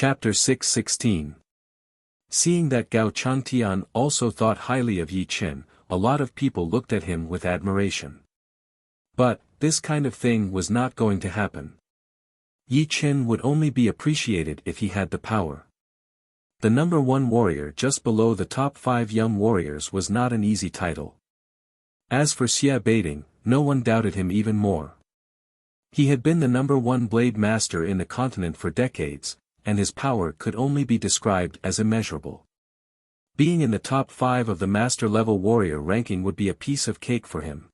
Chapter 6:16. Seeing that Gao Changtian also thought highly of Yi Qin, a lot of people looked at him with admiration. But, this kind of thing was not going to happen. Yi Qin would only be appreciated if he had the power. The number 1 warrior just below the top 5 young warriors was not an easy title. As for Xia Beiding, no one doubted him even more. He had been the number 1 blade master in the continent for decades, and his power could only be described as immeasurable. Being in the top 5 of the master-level warrior ranking would be a piece of cake for him.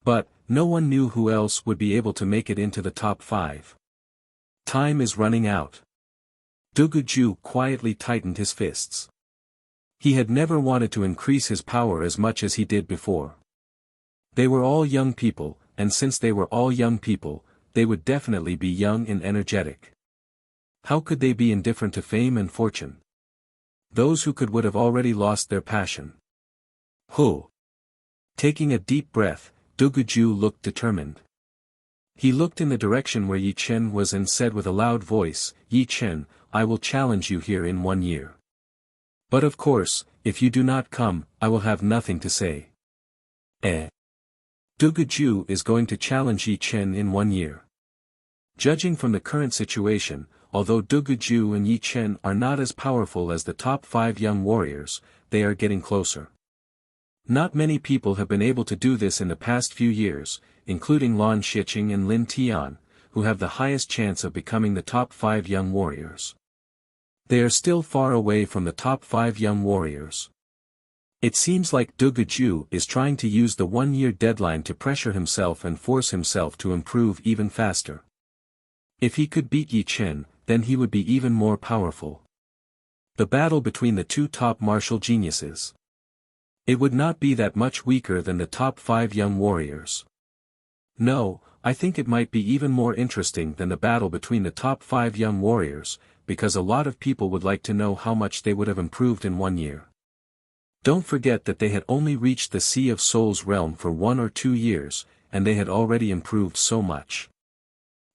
But, no one knew who else would be able to make it into the top 5. Time is running out. Duguju quietly tightened his fists. He had never wanted to increase his power as much as he did before. They were all young people, and since they were all young people, they would definitely be young and energetic. How could they be indifferent to fame and fortune? Those who could would have already lost their passion. Hu. Taking a deep breath, Duguju looked determined. He looked in the direction where Yi Qin was and said with a loud voice, "Yi Qin, I will challenge you here in 1 year. But of course, if you do not come, I will have nothing to say." Duguju is going to challenge Yi Qin in 1 year. Judging from the current situation, although Duguju and Yi Qin are not as powerful as the top 5 young warriors, they are getting closer. Not many people have been able to do this in the past few years, including Lan Shiqing and Lin Tian, who have the highest chance of becoming the top 5 young warriors. They are still far away from the top 5 young warriors. It seems like Duguju is trying to use the 1-year deadline to pressure himself and force himself to improve even faster. If he could beat Yi Qin, then he would be even more powerful. The battle between the 2 top martial geniuses. It would not be that much weaker than the top 5 young warriors. No, I think it might be even more interesting than the battle between the top 5 young warriors, because a lot of people would like to know how much they would have improved in 1 year. Don't forget that they had only reached the Sea of Souls realm for 1 or 2 years, and they had already improved so much.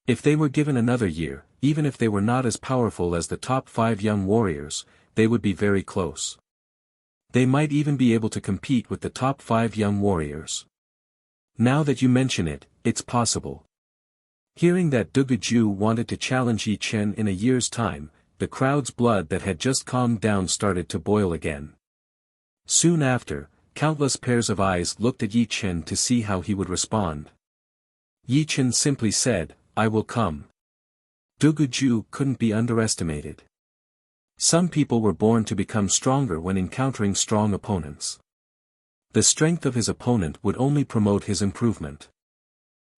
If they were given another year, even if they were not as powerful as the top 5 young warriors, they would be very close. They might even be able to compete with the top 5 young warriors. Now that you mention it, it's possible. Hearing that Duguju wanted to challenge Yi Qin in a year's time, the crowd's blood that had just calmed down started to boil again. Soon after, countless pairs of eyes looked at Yi Qin to see how he would respond. Yi Qin simply said, "I will come." Duguju couldn't be underestimated. Some people were born to become stronger when encountering strong opponents. The strength of his opponent would only promote his improvement.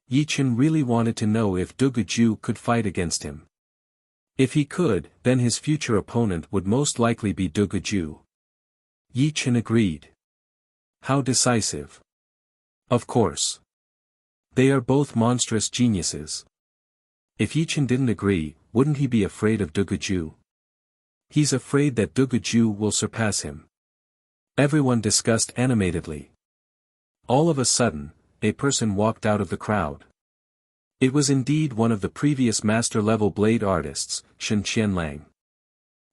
Yi Qin really wanted to know if Duguju could fight against him. If he could, then his future opponent would most likely be Duguju. Yi Qin agreed. How decisive. Of course. They are both monstrous geniuses. If Yi Qin didn't agree, wouldn't he be afraid of Duguju? He's afraid that Duguju will surpass him. Everyone discussed animatedly. All of a sudden, a person walked out of the crowd. It was indeed one of the previous master-level blade artists, Shen Qianlang.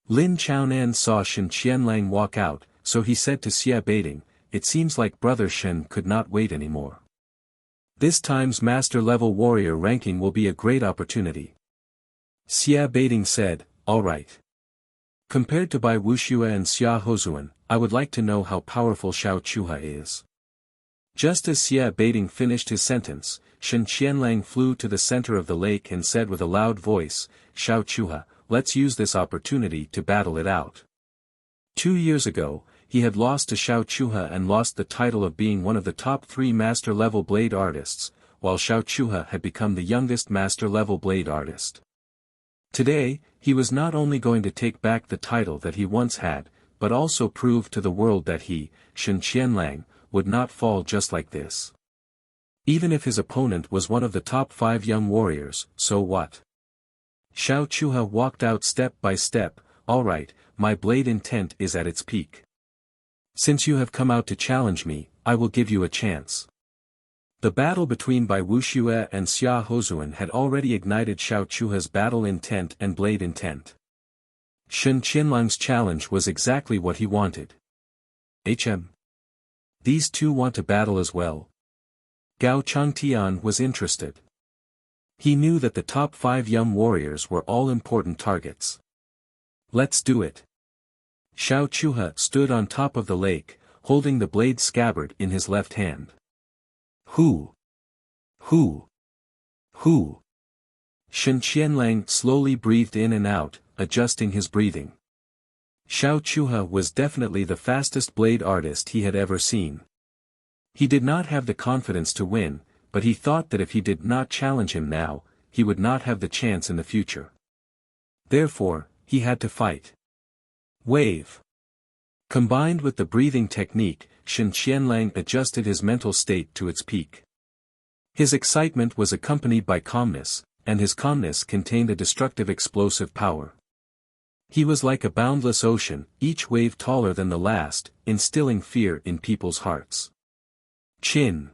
Lin Chaonan saw Shen Qianlang walk out, so he said to Xia Beiding, "It seems like Brother Shen could not wait anymore. This time's master-level warrior ranking will be a great opportunity." Xia Beiding said, "All right. Compared to Bai Wuxia and Xia Hozuan, I would like to know how powerful Xiao Chuha is." Just as Xia Beiding finished his sentence, Shen Qianlang flew to the center of the lake and said with a loud voice, "Xiao Chuha, let's use this opportunity to battle it out." 2 years ago, he had lost to Xiao Chuha and lost the title of being one of the top 3 master-level blade artists, while Xiao Chuha had become the youngest master-level blade artist. Today, he was not only going to take back the title that he once had, but also prove to the world that he, Shen Qianlang, would not fall just like this. Even if his opponent was one of the top 5 young warriors, so what? Xiao Chuha walked out step by step. "All right, my blade intent is at its peak. Since you have come out to challenge me, I will give you a chance." The battle between Bai Wuxia and Xia Hozuan had already ignited Xiao Chuha's battle intent and blade intent. Shen Qianlang's challenge was exactly what he wanted. These two want to battle as well. Gao Changtian was interested. He knew that the top 5 young warriors were all important targets. Let's do it. Xiao Chuha stood on top of the lake, holding the blade scabbard in his left hand. Who? Shen Qianlang slowly breathed in and out, adjusting his breathing. Xiao Chuha was definitely the fastest blade artist he had ever seen. He did not have the confidence to win, but he thought that if he did not challenge him now, he would not have the chance in the future. Therefore, he had to fight. Wave. Combined with the breathing technique, Shen Qianlang adjusted his mental state to its peak. His excitement was accompanied by calmness, and his calmness contained a destructive explosive power. He was like a boundless ocean, each wave taller than the last, instilling fear in people's hearts. Chin.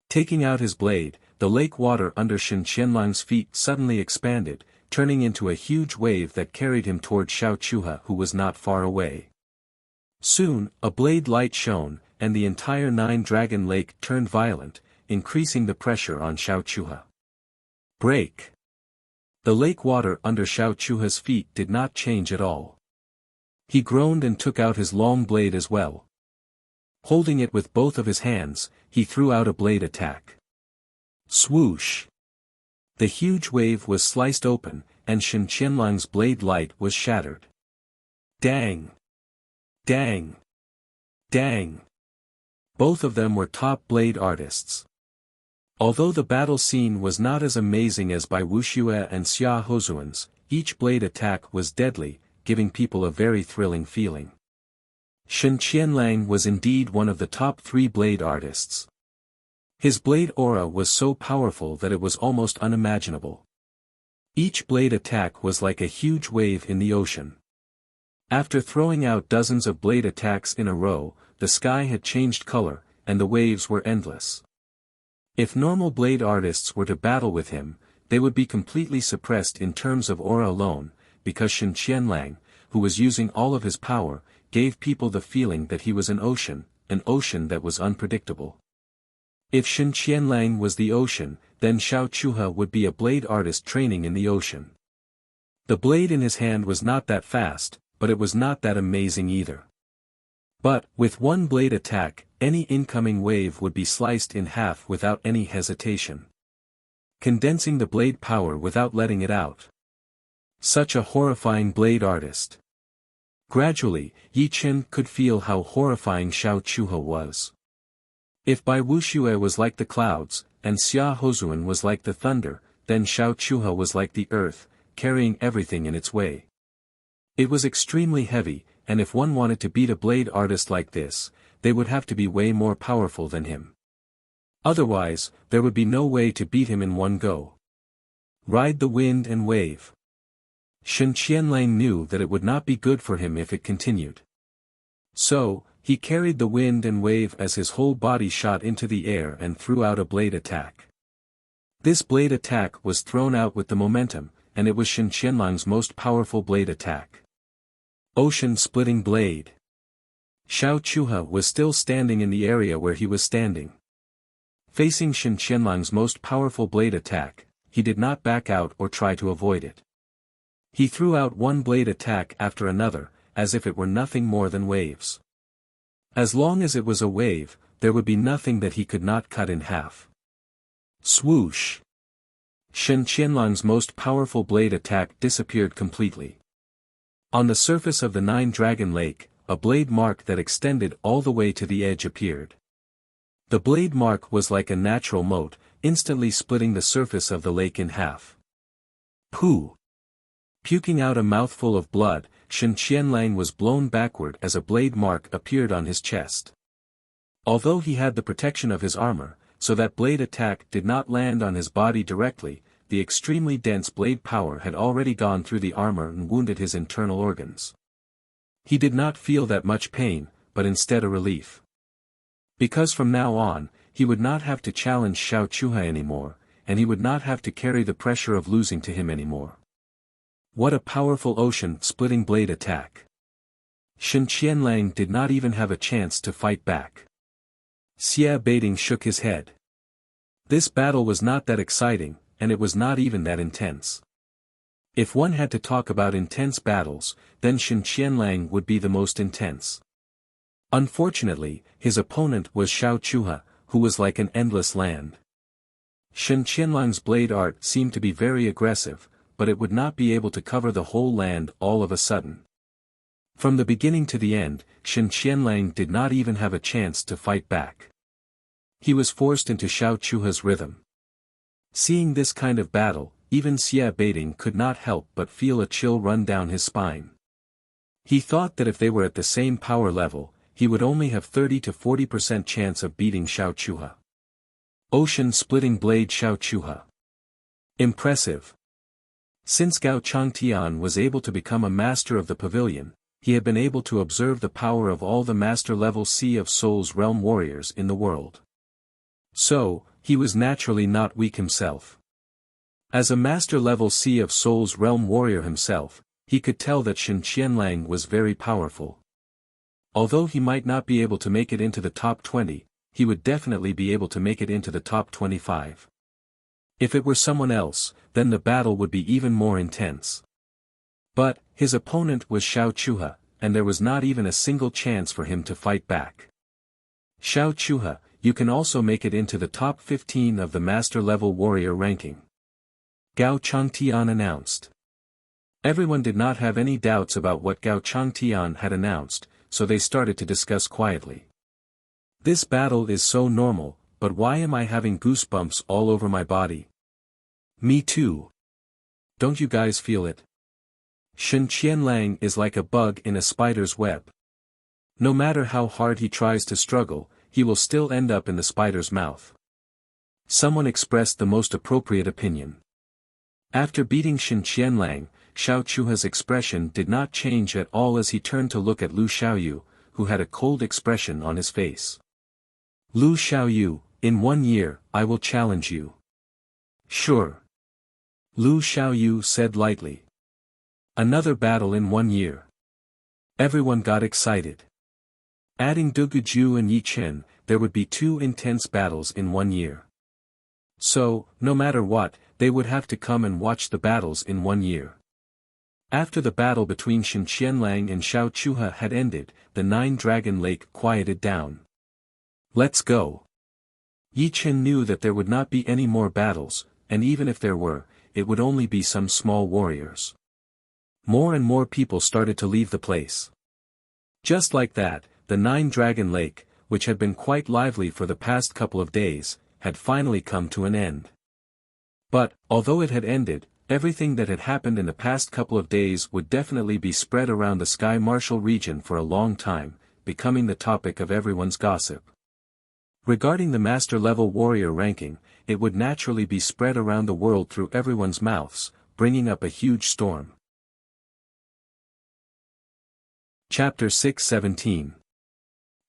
Taking out his blade, the lake water under Shen Qianlang's feet suddenly expanded, turning into a huge wave that carried him toward Xiao Chuha, who was not far away. Soon, a blade light shone, and the entire 9-dragon lake turned violent, increasing the pressure on Xiao Chuha. Break. The lake water under Xiao Chuha's feet did not change at all. He groaned and took out his long blade as well. Holding it with both of his hands, he threw out a blade attack. Swoosh! The huge wave was sliced open, and Shen Qianlang's blade light was shattered. Dang! Dang! Dang! Both of them were top blade artists. Although the battle scene was not as amazing as by Wuxia and Xia Hozuan's, each blade attack was deadly, giving people a very thrilling feeling. Shen Qianlang was indeed one of the top 3 blade artists. His blade aura was so powerful that it was almost unimaginable. Each blade attack was like a huge wave in the ocean. After throwing out dozens of blade attacks in a row, the sky had changed color, and the waves were endless. If normal blade artists were to battle with him, they would be completely suppressed in terms of aura alone, because Shen Qianlang, who was using all of his power, gave people the feeling that he was an ocean that was unpredictable. If Shen Qianlang was the ocean, then Xiao Chuha would be a blade artist training in the ocean. The blade in his hand was not that fast, but it was not that amazing either. But, with one blade attack, any incoming wave would be sliced in half without any hesitation. Condensing the blade power without letting it out. Such a horrifying blade artist. Gradually, Yi Chen could feel how horrifying Xiao Chuha was. If Bai Wuxia was like the clouds, and Xia Hozuan was like the thunder, then Xiao Chuha was like the earth, carrying everything in its way. It was extremely heavy, and if one wanted to beat a blade artist like this, they would have to be way more powerful than him. Otherwise, there would be no way to beat him in one go. Ride the wind and wave. Shen Qianlang knew that it would not be good for him if it continued. So, he carried the wind and wave as his whole body shot into the air and threw out a blade attack. This blade attack was thrown out with the momentum, and it was Shen Qianlang's most powerful blade attack. Ocean-splitting blade. Xiao Chuha was still standing in the area where he was standing. Facing Shen Qianlang's most powerful blade attack, he did not back out or try to avoid it. He threw out one blade attack after another, as if it were nothing more than waves. As long as it was a wave, there would be nothing that he could not cut in half. Swoosh! Shen Qianlang's most powerful blade attack disappeared completely. On the surface of the 9-dragon lake, a blade mark that extended all the way to the edge appeared. The blade mark was like a natural moat, instantly splitting the surface of the lake in half. Pooh! Puking out a mouthful of blood, Shen Qianlang was blown backward as a blade mark appeared on his chest. Although he had the protection of his armor, so that blade attack did not land on his body directly, the extremely dense blade power had already gone through the armor and wounded his internal organs. He did not feel that much pain, but instead a relief. Because from now on, he would not have to challenge Xiao Chuha anymore, and he would not have to carry the pressure of losing to him anymore. What a powerful ocean-splitting blade attack. Shen Qianlang did not even have a chance to fight back. Xia Baiting shook his head. This battle was not that exciting, and it was not even that intense. If one had to talk about intense battles, then Shen Qianlang would be the most intense. Unfortunately, his opponent was Xiao Chuha, who was like an endless land. Shen Qianlang's blade art seemed to be very aggressive, but it would not be able to cover the whole land all of a sudden. From the beginning to the end, Shen Qianlang did not even have a chance to fight back. He was forced into Xiao Chuha's rhythm. Seeing this kind of battle, even Xia Baiting could not help but feel a chill run down his spine. He thought that if they were at the same power level, he would only have 30 to 40% chance of beating Xiao Chuha. Ocean-splitting blade Xiao Chuha. Impressive. Since Gao Changtian was able to become a master of the pavilion, he had been able to observe the power of all the master-level Sea of Souls realm warriors in the world. So, he was naturally not weak himself. As a master-level Sea of Souls realm warrior himself, he could tell that Shen Qianlang was very powerful. Although he might not be able to make it into the top 20, he would definitely be able to make it into the top 25. If it were someone else, then the battle would be even more intense. But, his opponent was Xiao Chuha, and there was not even a single chance for him to fight back. Xiao Chuha, you can also make it into the top 15 of the master-level warrior ranking. Gao Changtian announced. Everyone did not have any doubts about what Gao Changtian had announced, so they started to discuss quietly. This battle is so normal, but why am I having goosebumps all over my body? Me too. Don't you guys feel it? Shen Qianlang is like a bug in a spider's web. No matter how hard he tries to struggle, he will still end up in the spider's mouth. Someone expressed the most appropriate opinion. After beating Shen Qianlang, Xiao Chuha's expression did not change at all as he turned to look at Lu Xiaoyu, who had a cold expression on his face. Lu Xiaoyu, in 1 year, I will challenge you. Sure. Lu Xiaoyu said lightly. Another battle in 1 year. Everyone got excited. Adding Duguju and Yi Chen, there would be 2 intense battles in 1 year. So, no matter what, they would have to come and watch the battles in 1 year. After the battle between Shen Qianlang and Xiao Chuha had ended, the 9-Dragon Lake quieted down. Let's go. Yi Chen knew that there would not be any more battles, and even if there were, it would only be some small warriors. More and more people started to leave the place. Just like that, the 9-Dragon Lake, which had been quite lively for the past couple of days, had finally come to an end. But, although it had ended, everything that had happened in the past couple of days would definitely be spread around the Sky Martial region for a long time, becoming the topic of everyone's gossip. Regarding the master-level warrior ranking, it would naturally be spread around the world through everyone's mouths, bringing up a huge storm. Chapter 6:17.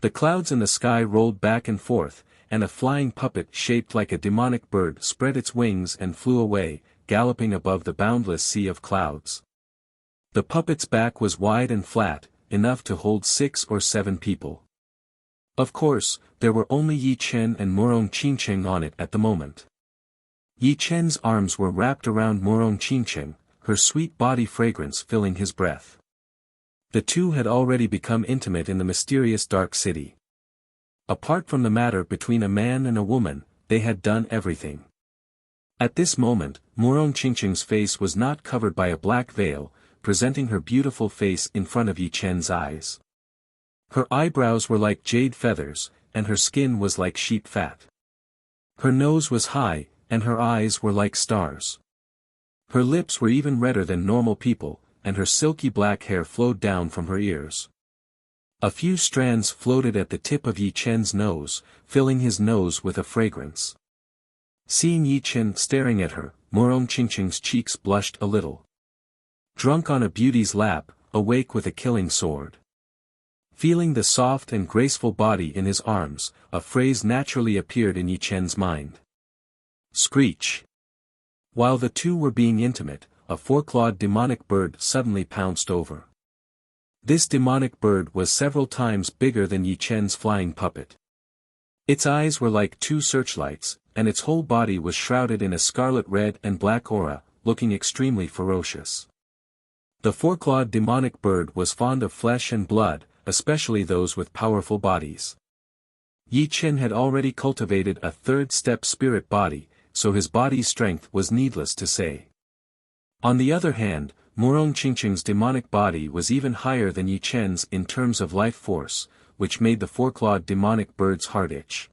The clouds in the sky rolled back and forth, and a flying puppet shaped like a demonic bird spread its wings and flew away, galloping above the boundless sea of clouds. The puppet's back was wide and flat, enough to hold 6 or 7 people. Of course, there were only Yi Chen and Murong Qingcheng on it at the moment. Yi Chen's arms were wrapped around Murong Qingcheng, her sweet body fragrance filling his breath. The two had already become intimate in the mysterious dark city. Apart from the matter between a man and a woman, they had done everything. At this moment, Murong Qingcheng's face was not covered by a black veil, presenting her beautiful face in front of Yi Chen's eyes. Her eyebrows were like jade feathers, and her skin was like sheep fat. Her nose was high, and her eyes were like stars. Her lips were even redder than normal people, and her silky black hair flowed down from her ears. A few strands floated at the tip of Yi Chen's nose, filling his nose with a fragrance. Seeing Yi Chen staring at her, Murong Qingcheng's cheeks blushed a little. Drunk on a beauty's lap, awake with a killing sword. Feeling the soft and graceful body in his arms, a phrase naturally appeared in Yi Chen's mind. Screech. While the two were being intimate, a four-clawed demonic bird suddenly pounced over. This demonic bird was several times bigger than Yi Chen's flying puppet. Its eyes were like two searchlights, and its whole body was shrouded in a scarlet red and black aura, looking extremely ferocious. The four-clawed demonic bird was fond of flesh and blood, especially those with powerful bodies. Yi Chen had already cultivated a third-step spirit body, so his body's strength was needless to say. On the other hand, Murong Qingqing's demonic body was even higher than Yi Chen's in terms of life force, which made the four-clawed demonic bird's heart itch.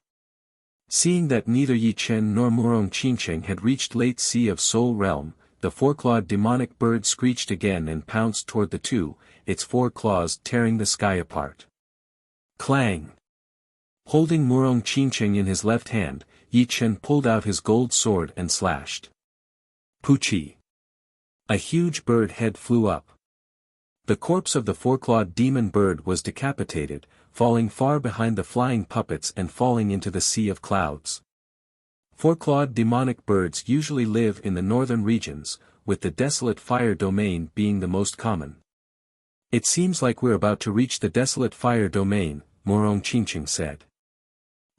Seeing that neither Yi Chen nor Murong Qingqing had reached Late Sea of Soul Realm, the four-clawed demonic bird screeched again and pounced toward the two, its four claws tearing the sky apart. Clang! Holding Murong Qingqing in his left hand, Yi Chen pulled out his gold sword and slashed. Poochie! A huge bird head flew up. The corpse of the four-clawed demon bird was decapitated, falling far behind the flying puppets and falling into the sea of clouds. Four-clawed demonic birds usually live in the northern regions, with the desolate fire domain being the most common. It seems like we're about to reach the desolate fire domain, Murong Qingqing said.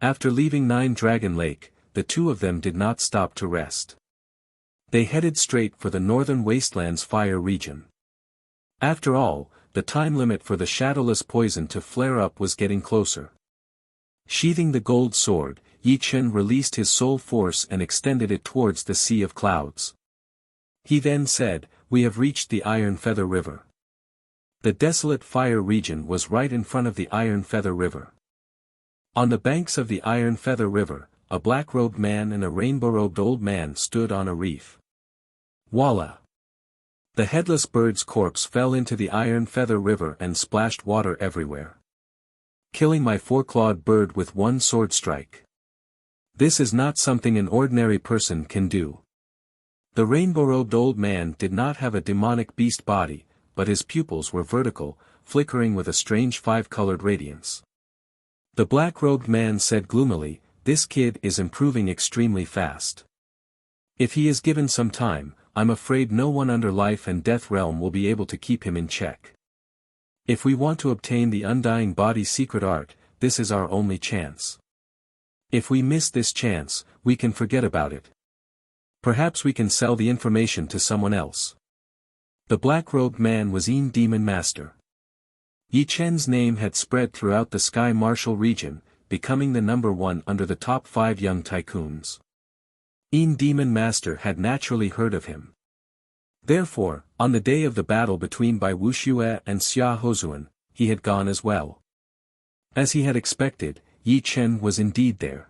After leaving Nine Dragon Lake, the two of them did not stop to rest. They headed straight for the northern wastelands fire region. After all, the time limit for the shadowless poison to flare up was getting closer. Sheathing the gold sword, Yi Chen released his soul force and extended it towards the sea of clouds. He then said, "We have reached the Iron Feather River." The desolate fire region was right in front of the Iron Feather River. On the banks of the Iron Feather River, a black-robed man and a rainbow-robed old man stood on a reef. Voila! The headless bird's corpse fell into the Iron Feather River and splashed water everywhere. Killing my four-clawed bird with one sword strike. This is not something an ordinary person can do. The rainbow-robed old man did not have a demonic beast body, but his pupils were vertical, flickering with a strange five-colored radiance. The black-robed man said gloomily, "This kid is improving extremely fast. If he is given some time, I'm afraid no one under Life and Death Realm will be able to keep him in check. If we want to obtain the Undying Body secret art, this is our only chance. If we miss this chance, we can forget about it. Perhaps we can sell the information to someone else." The black-robed man was Demon Master. Yi Chen's name had spread throughout the Sky Martial region, becoming the number one under the top 5 young tycoons. Demon Master had naturally heard of him. Therefore, on the day of the battle between Bai Wuxia and Xia Hozuan, he had gone as well. As he had expected, Yi Chen was indeed there.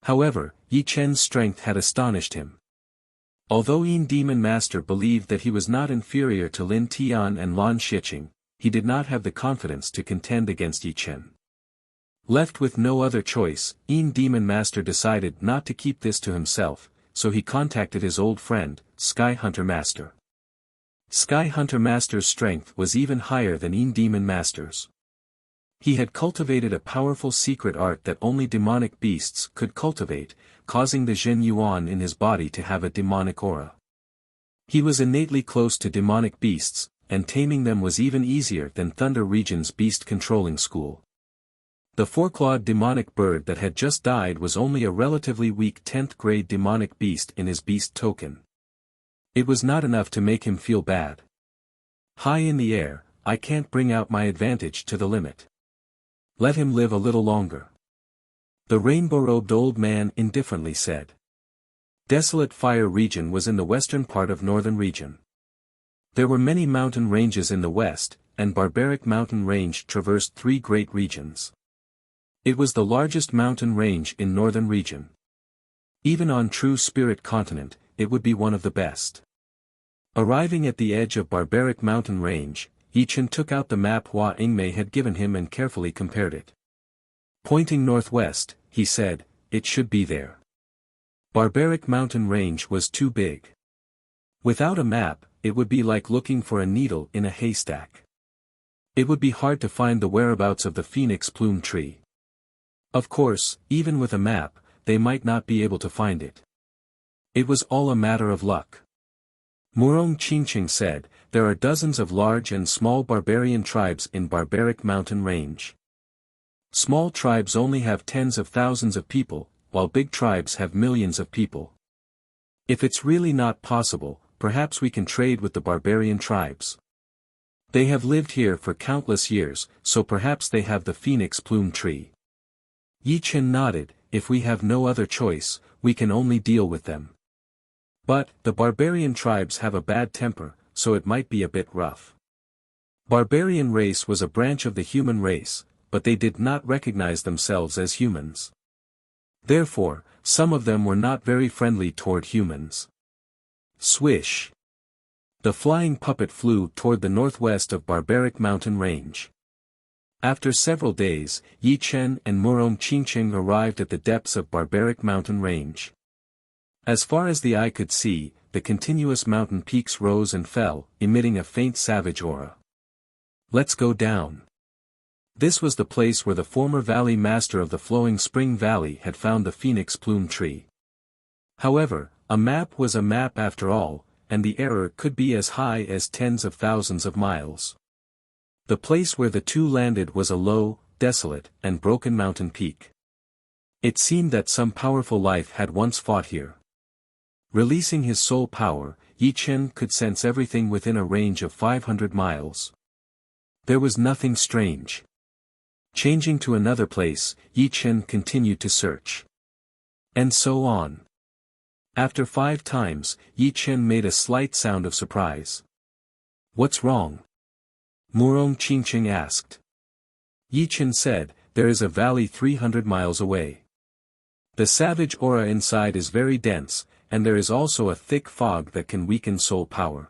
However, Yi Chen's strength had astonished him. Although Demon Master believed that he was not inferior to Lin Tian and Lan Xiqing, he did not have the confidence to contend against Yi Chen. Left with no other choice, Demon Master decided not to keep this to himself, so he contacted his old friend, Sky Hunter Master. Sky Hunter Master's strength was even higher than Demon Master's. He had cultivated a powerful secret art that only demonic beasts could cultivate, causing the Jin Yuan in his body to have a demonic aura. He was innately close to demonic beasts, and taming them was even easier than Thunder Region's beast controlling school. The four-clawed demonic bird that had just died was only a relatively weak 10th grade demonic beast in his beast token. It was not enough to make him feel bad. High in the air, I can't bring out my advantage to the limit. Let him live a little longer. The rainbow-robed old man indifferently said. Desolate Fire region was in the western part of Northern region. There were many mountain ranges in the west, and Barbaric Mountain Range traversed 3 great regions. It was the largest mountain range in Northern region. Even on True Spirit Continent, it would be one of the best. Arriving at the edge of Barbaric Mountain Range, Yi Chen took out the map Hua Ingmei had given him and carefully compared it. Pointing northwest, he said, "It should be there." Barbaric Mountain Range was too big. Without a map, it would be like looking for a needle in a haystack. It would be hard to find the whereabouts of the phoenix plume tree. Of course, even with a map, they might not be able to find it. It was all a matter of luck. Murong Qingqing said, there are dozens of large and small barbarian tribes in barbaric mountain range. Small tribes only have tens of thousands of people, while big tribes have millions of people. If it's really not possible, perhaps we can trade with the barbarian tribes. They have lived here for countless years, so perhaps they have the phoenix plume tree. Yi Chen nodded. If we have no other choice, we can only deal with them. But, the barbarian tribes have a bad temper, so it might be a bit rough. Barbarian race was a branch of the human race, but they did not recognize themselves as humans. Therefore, some of them were not very friendly toward humans. Swish! The flying puppet flew toward the northwest of barbaric mountain range. After several days, Yi Chen and Murong Qingqing arrived at the depths of barbaric mountain range. As far as the eye could see, the continuous mountain peaks rose and fell, emitting a faint savage aura. Let's go down. This was the place where the former valley master of the flowing spring valley had found the phoenix plume tree. However, a map was a map after all, and the error could be as high as tens of thousands of miles. The place where the two landed was a low, desolate, and broken mountain peak. It seemed that some powerful life had once fought here. Releasing his soul power, Yi Chen could sense everything within a range of 500 miles. There was nothing strange. Changing to another place, Yi Chen continued to search. And so on. After 5 times, Yi Chen made a slight sound of surprise. What's wrong? Murong Qingqing asked. Yi Chen said, there is a valley 300 miles away. The savage aura inside is very dense, and there is also a thick fog that can weaken soul power.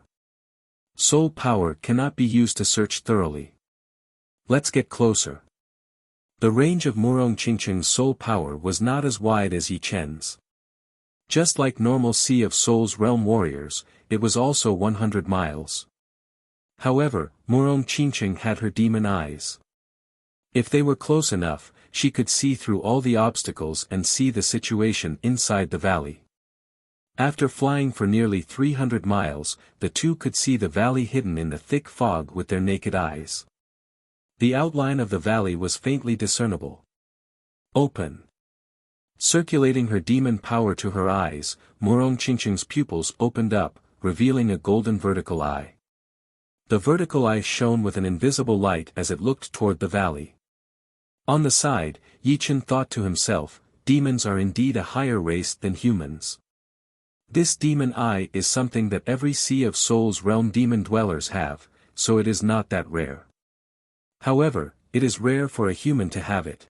Soul power cannot be used to search thoroughly. Let's get closer. The range of Murong Qingqing's soul power was not as wide as Yi Chen's. Just like normal Sea of Souls realm warriors, it was also 100 miles. However, Murong Qingqing had her demon eyes. If they were close enough, she could see through all the obstacles and see the situation inside the valley. After flying for nearly 300 miles, the two could see the valley hidden in the thick fog with their naked eyes. The outline of the valley was faintly discernible. Open. Circulating her demon power to her eyes, Murong Qingqing's pupils opened up, revealing a golden vertical eye. The vertical eye shone with an invisible light as it looked toward the valley. On the side, Yi Chen thought to himself, demons are indeed a higher race than humans. This demon eye is something that every Sea of Souls realm demon dwellers have, so it is not that rare. However, it is rare for a human to have it.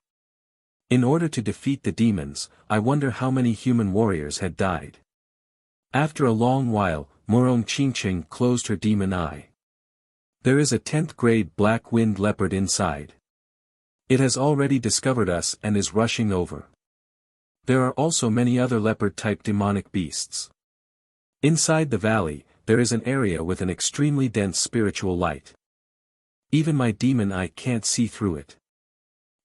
In order to defeat the demons, I wonder how many human warriors had died. After a long while, Murong Qingqing closed her demon eye. There is a 10th grade black-winged leopard inside. It has already discovered us and is rushing over. There are also many other leopard-type demonic beasts. Inside the valley, there is an area with an extremely dense spiritual light. Even my demon eye can't see through it.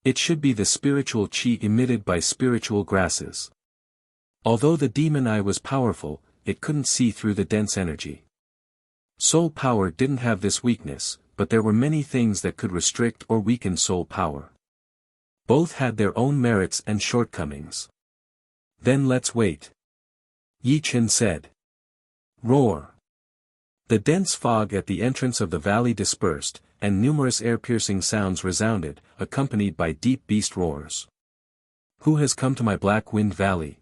It should be the spiritual chi emitted by spiritual grasses. Although the demon eye was powerful, it couldn't see through the dense energy. Soul power didn't have this weakness, but there were many things that could restrict or weaken soul power. Both had their own merits and shortcomings. Then let's wait. Yi Chen said. Roar. The dense fog at the entrance of the valley dispersed, and numerous ear-piercing sounds resounded, accompanied by deep beast roars. Who has come to my black-wind valley?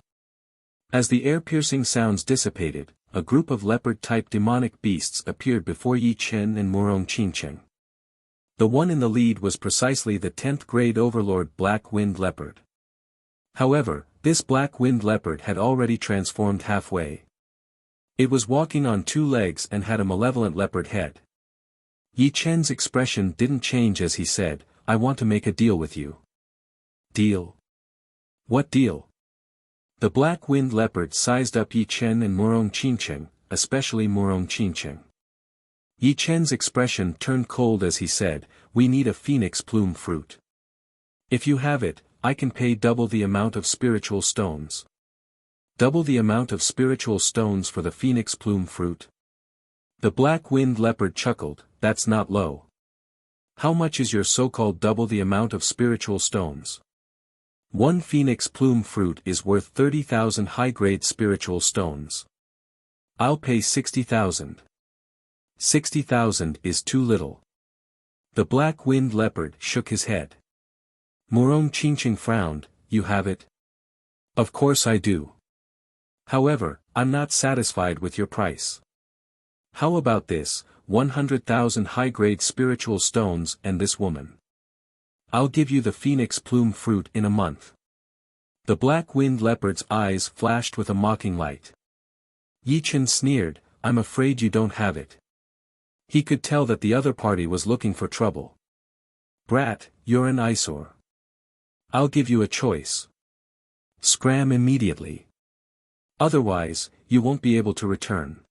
As the air-piercing sounds dissipated, a group of leopard-type demonic beasts appeared before Yi Chen and Murong Qingqing. The one in the lead was precisely the 10th grade overlord black-winged leopard. However, this black-winged leopard had already transformed halfway. It was walking on 2 legs and had a malevolent leopard head. Yi Chen's expression didn't change as he said, I want to make a deal with you. Deal? What deal? The black-winged leopard sized up Yi Chen and Murong Qingqing, especially Murong Qingqing. Yi Chen's expression turned cold as he said, we need a phoenix plume fruit. If you have it, I can pay double the amount of spiritual stones. Double the amount of spiritual stones for the phoenix plume fruit? The black-winged leopard chuckled, "That's not low. How much is your so-called double the amount of spiritual stones? One phoenix plume fruit is worth 30,000 high-grade spiritual stones. I'll pay 60,000. 60,000 is too little." The black-winged leopard shook his head. Murong Qingqing frowned, "You have it?" "Of course I do. However, I'm not satisfied with your price. How about this, 100,000 high-grade spiritual stones and this woman? I'll give you the phoenix plume fruit in a month." The black-winged leopard's eyes flashed with a mocking light. Yi Chen sneered, "I'm afraid you don't have it." He could tell that the other party was looking for trouble. "Brat, you're an eyesore. I'll give you a choice. Scram immediately. Otherwise, you won't be able to return."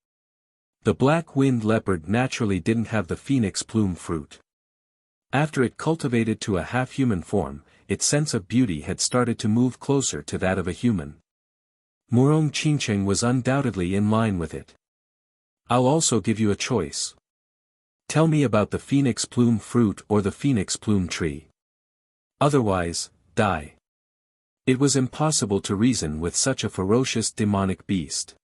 The black-winged leopard naturally didn't have the phoenix plume fruit. After it cultivated to a half-human form, its sense of beauty had started to move closer to that of a human. Murong Qingqing was undoubtedly in line with it. "I'll also give you a choice. Tell me about the phoenix plume fruit or the phoenix plume tree. Otherwise, die." It was impossible to reason with such a ferocious demonic beast.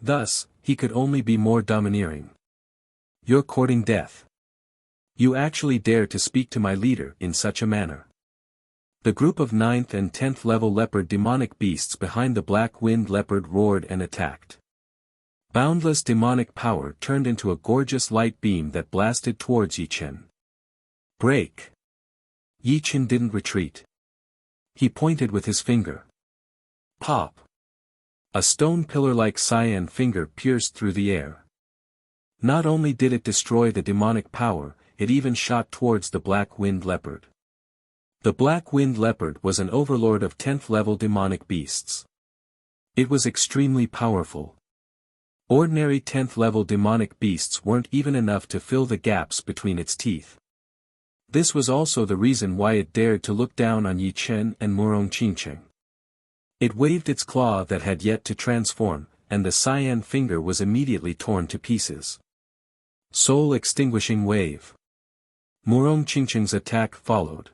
Thus, he could only be more domineering. "You're courting death. You actually dare to speak to my leader in such a manner." The group of 9th and 10th level leopard demonic beasts behind the black-winged leopard roared and attacked. Boundless demonic power turned into a gorgeous light beam that blasted towards Yi Chen. "Break!" Yi Chen didn't retreat. He pointed with his finger. Pop! A stone pillar-like cyan finger pierced through the air. Not only did it destroy the demonic power, it even shot towards the black-winged leopard. The black-winged leopard was an overlord of 10th-level demonic beasts. It was extremely powerful. Ordinary 10th-level demonic beasts weren't even enough to fill the gaps between its teeth. This was also the reason why it dared to look down on Yi Chen and Murong Qingqing. It waved its claw that had yet to transform, and the cyan finger was immediately torn to pieces. Soul extinguishing wave. Murong Qingqing's attack followed.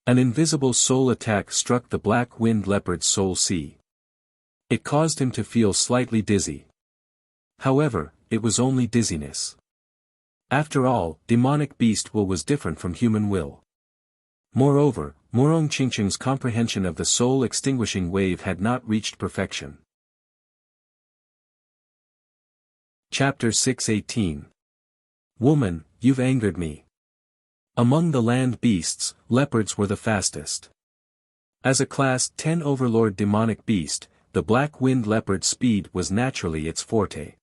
An invisible soul attack struck the black-winged leopard's soul sea. It caused him to feel slightly dizzy. However, it was only dizziness. After all, demonic beast will was different from human will. Moreover, Murong Qingqing's comprehension of the soul-extinguishing wave had not reached perfection. Chapter 6:18. Woman, you've angered me. Among the land beasts, leopards were the fastest. As a Class 10 overlord demonic beast, the black-winged leopard's speed was naturally its forte.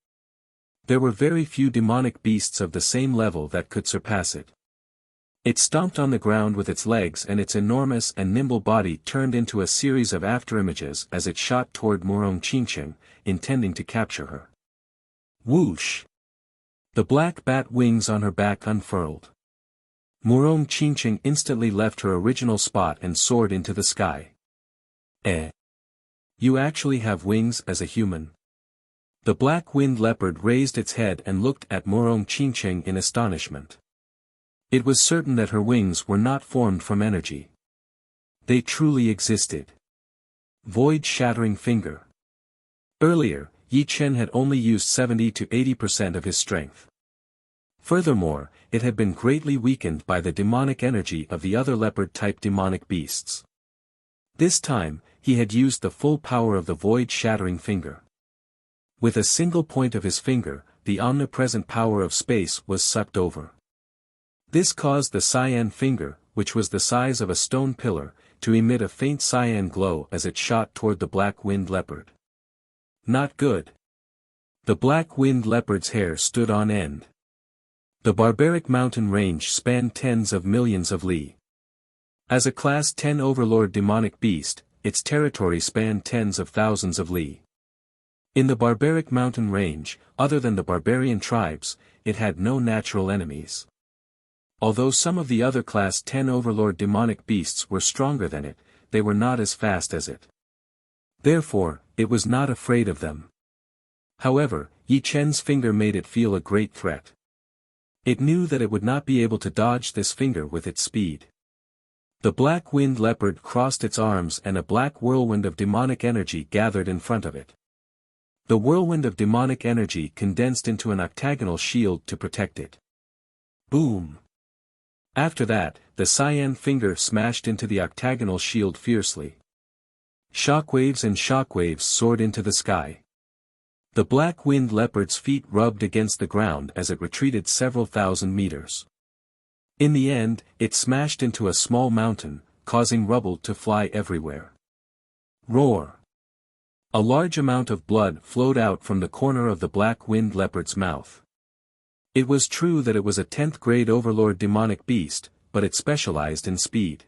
There were very few demonic beasts of the same level that could surpass it. It stomped on the ground with its legs, and its enormous and nimble body turned into a series of afterimages as it shot toward Murong Qingqing, intending to capture her. Whoosh! The black bat wings on her back unfurled. Murong Qingqing instantly left her original spot and soared into the sky. You actually have wings as a human? The black-winged leopard raised its head and looked at Murong Qingqing in astonishment. It was certain that her wings were not formed from energy. They truly existed. Void-shattering finger. Earlier, Yi Chen had only used 70 to 80% of his strength. Furthermore, it had been greatly weakened by the demonic energy of the other leopard-type demonic beasts. This time, he had used the full power of the void-shattering finger. With a single point of his finger, the omnipresent power of space was sucked over. This caused the cyan finger, which was the size of a stone pillar, to emit a faint cyan glow as it shot toward the black-winged leopard. Not good. The black-winged leopard's hair stood on end. The barbaric mountain range spanned tens of millions of li. As a Class 10 overlord demonic beast, its territory spanned tens of thousands of li. In the barbaric mountain range, other than the barbarian tribes, it had no natural enemies. Although some of the other Class 10 overlord demonic beasts were stronger than it, they were not as fast as it. Therefore, it was not afraid of them. However, Yi Chen's finger made it feel a great threat. It knew that it would not be able to dodge this finger with its speed. The black winged leopard crossed its arms and a black whirlwind of demonic energy gathered in front of it. The whirlwind of demonic energy condensed into an octagonal shield to protect it. Boom! After that, the cyan finger smashed into the octagonal shield fiercely. Shockwaves and shockwaves soared into the sky. The black winged leopard's feet rubbed against the ground as it retreated several thousand meters. In the end, it smashed into a small mountain, causing rubble to fly everywhere. Roar! A large amount of blood flowed out from the corner of the black winged leopard's mouth. It was true that it was a 10th grade overlord demonic beast, but it specialized in speed.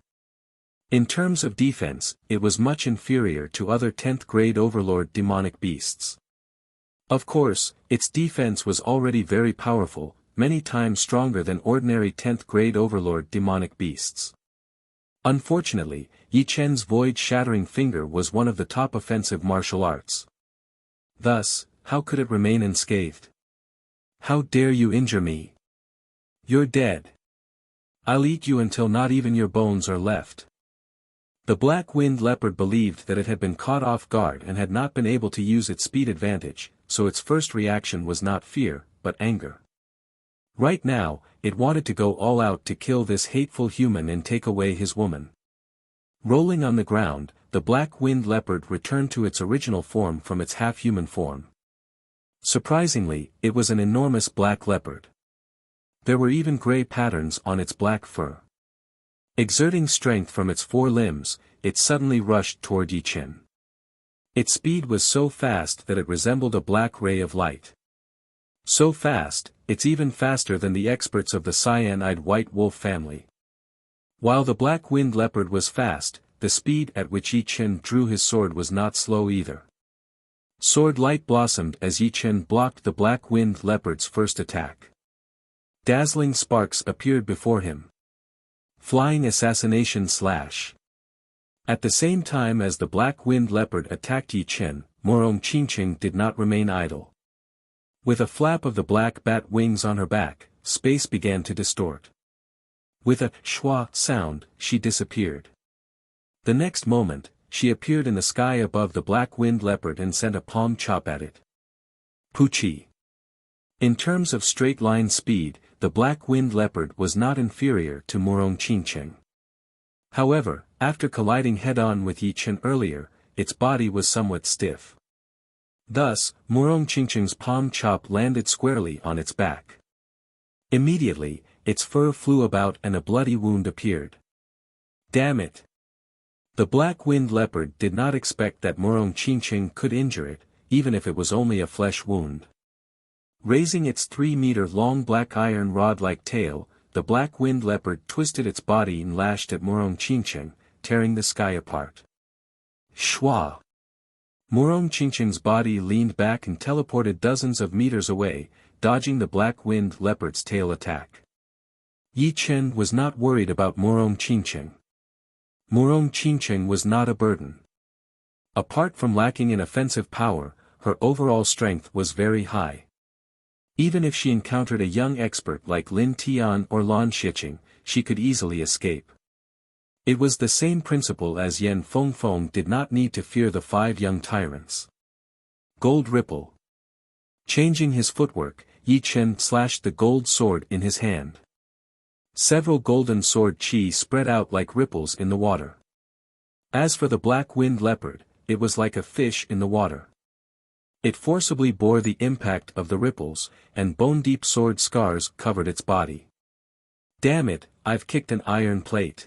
In terms of defense, it was much inferior to other 10th grade overlord demonic beasts. Of course, its defense was already very powerful, many times stronger than ordinary 10th grade overlord demonic beasts. Unfortunately, Yi Chen's void-shattering finger was one of the top offensive martial arts. Thus, how could it remain unscathed? How dare you injure me? You're dead. I'll eat you until not even your bones are left. The black-winged leopard believed that it had been caught off guard and had not been able to use its speed advantage, so its first reaction was not fear, but anger. Right now, it wanted to go all out to kill this hateful human and take away his woman. Rolling on the ground, the black-winged leopard returned to its original form from its half-human form. Surprisingly, it was an enormous black leopard. There were even gray patterns on its black fur. Exerting strength from its four limbs, it suddenly rushed toward Yi Chen. Its speed was so fast that it resembled a black ray of light. So fast, it's even faster than the experts of the cyan-eyed white wolf family. While the black-winged leopard was fast, the speed at which Yi Chen drew his sword was not slow either. Sword light blossomed as Yi Chen blocked the black-winged leopard's first attack. Dazzling sparks appeared before him. Flying assassination slash. At the same time as the black-winged leopard attacked Yi Chen, Morong Qingqing did not remain idle. With a flap of the black bat wings on her back, space began to distort. With a schwa sound, she disappeared. The next moment, she appeared in the sky above the black-winged leopard and sent a palm chop at it. Puchi. In terms of straight-line speed, the black-winged leopard was not inferior to Morong Qingqing. However, after colliding head-on with Yi Chen earlier, its body was somewhat stiff. Thus, Morong Qingqing's palm chop landed squarely on its back. Immediately, its fur flew about and a bloody wound appeared. Damn it! The black-winged leopard did not expect that Morong Qingqing could injure it, even if it was only a flesh wound. Raising its 3-meter-long black iron rod-like tail, the black-winged leopard twisted its body and lashed at Morong Qingqing, tearing the sky apart. Schwa! Morong Qingqing's body leaned back and teleported dozens of meters away, dodging the black-winged leopard's tail attack. Yi Chen was not worried about Morong Qingqing. Morong Qingqing was not a burden. Apart from lacking in offensive power, her overall strength was very high. Even if she encountered a young expert like Lin Tian or Lan Shiqing, she could easily escape. It was the same principle as Yan Fengfeng did not need to fear the 5 young tyrants. Gold Ripple. Changing his footwork, Yi Chen slashed the gold sword in his hand. Several golden sword chi spread out like ripples in the water. As for the black-winged leopard, it was like a fish in the water. It forcibly bore the impact of the ripples, and bone-deep sword scars covered its body. Damn it, I've kicked an iron plate.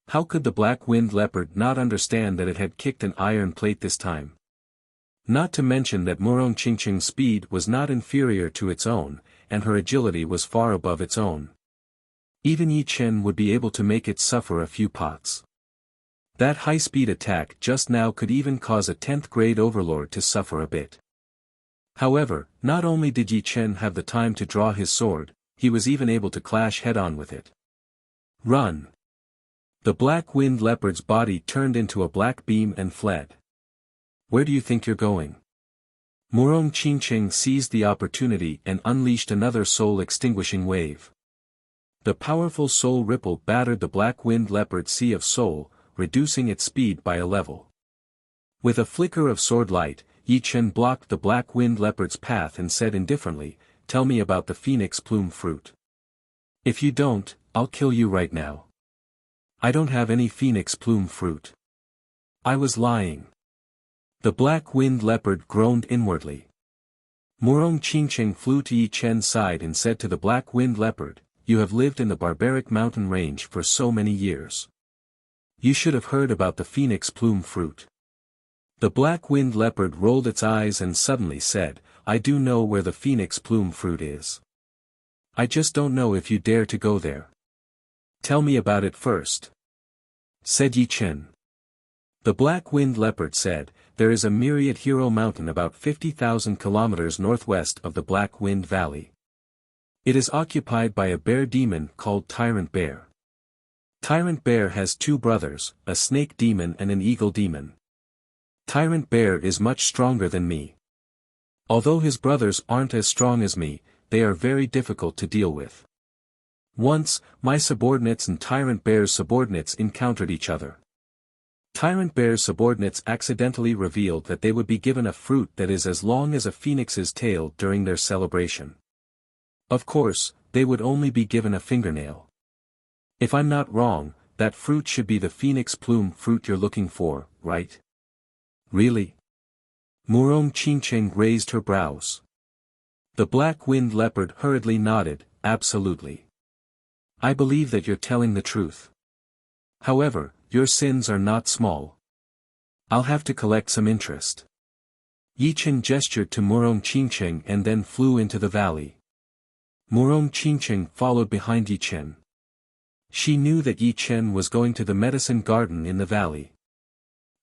How could the black-winged leopard not understand that it had kicked an iron plate this time? Not to mention that Morong Qingqing's speed was not inferior to its own, and her agility was far above its own. Even Yi Chen would be able to make it suffer a few pots. That high-speed attack just now could even cause a 10th grade overlord to suffer a bit. However, not only did Yi Chen have the time to draw his sword, he was even able to clash head-on with it. Run! The black-winged leopard's body turned into a black beam and fled. Where do you think you're going? Murong Qingqing seized the opportunity and unleashed another soul-extinguishing wave. The powerful soul ripple battered the black-winged leopard sea of soul, reducing its speed by a level. With a flicker of sword light, Yi Chen blocked the black-winged leopard's path and said indifferently, "Tell me about the phoenix plume fruit. If you don't, I'll kill you right now. I don't have any phoenix plume fruit." I was lying. The black-winged leopard groaned inwardly. Murong Qingqing flew to Yi Chen's side and said to the black-winged leopard, "You have lived in the barbaric mountain range for so many years. You should have heard about the phoenix plume fruit." The black-winged leopard rolled its eyes and suddenly said, "I do know where the phoenix plume fruit is. I just don't know if you dare to go there." "Tell me about it first," said Yi Chen. The black-winged leopard said, "There is a myriad hero mountain about 50,000 kilometers northwest of the Black-Wind Valley. It is occupied by a bear demon called Tyrant Bear. Tyrant Bear has two brothers, a snake demon and an eagle demon. Tyrant Bear is much stronger than me. Although his brothers aren't as strong as me, they are very difficult to deal with. Once, my subordinates and Tyrant Bear's subordinates encountered each other. Tyrant Bear's subordinates accidentally revealed that they would be given a fruit that is as long as a phoenix's tail during their celebration. Of course, they would only be given a fingernail. If I'm not wrong, that fruit should be the phoenix plume fruit you're looking for, right?" "Really?" Murong Qingqing raised her brows. The black-winged leopard hurriedly nodded, "Absolutely. I believe that you're telling the truth. However, your sins are not small. I'll have to collect some interest." Yi Chen gestured to Murong Qingqing and then flew into the valley. Murong Qingqing followed behind Yi Chen. She knew that Yi Chen was going to the medicine garden in the valley.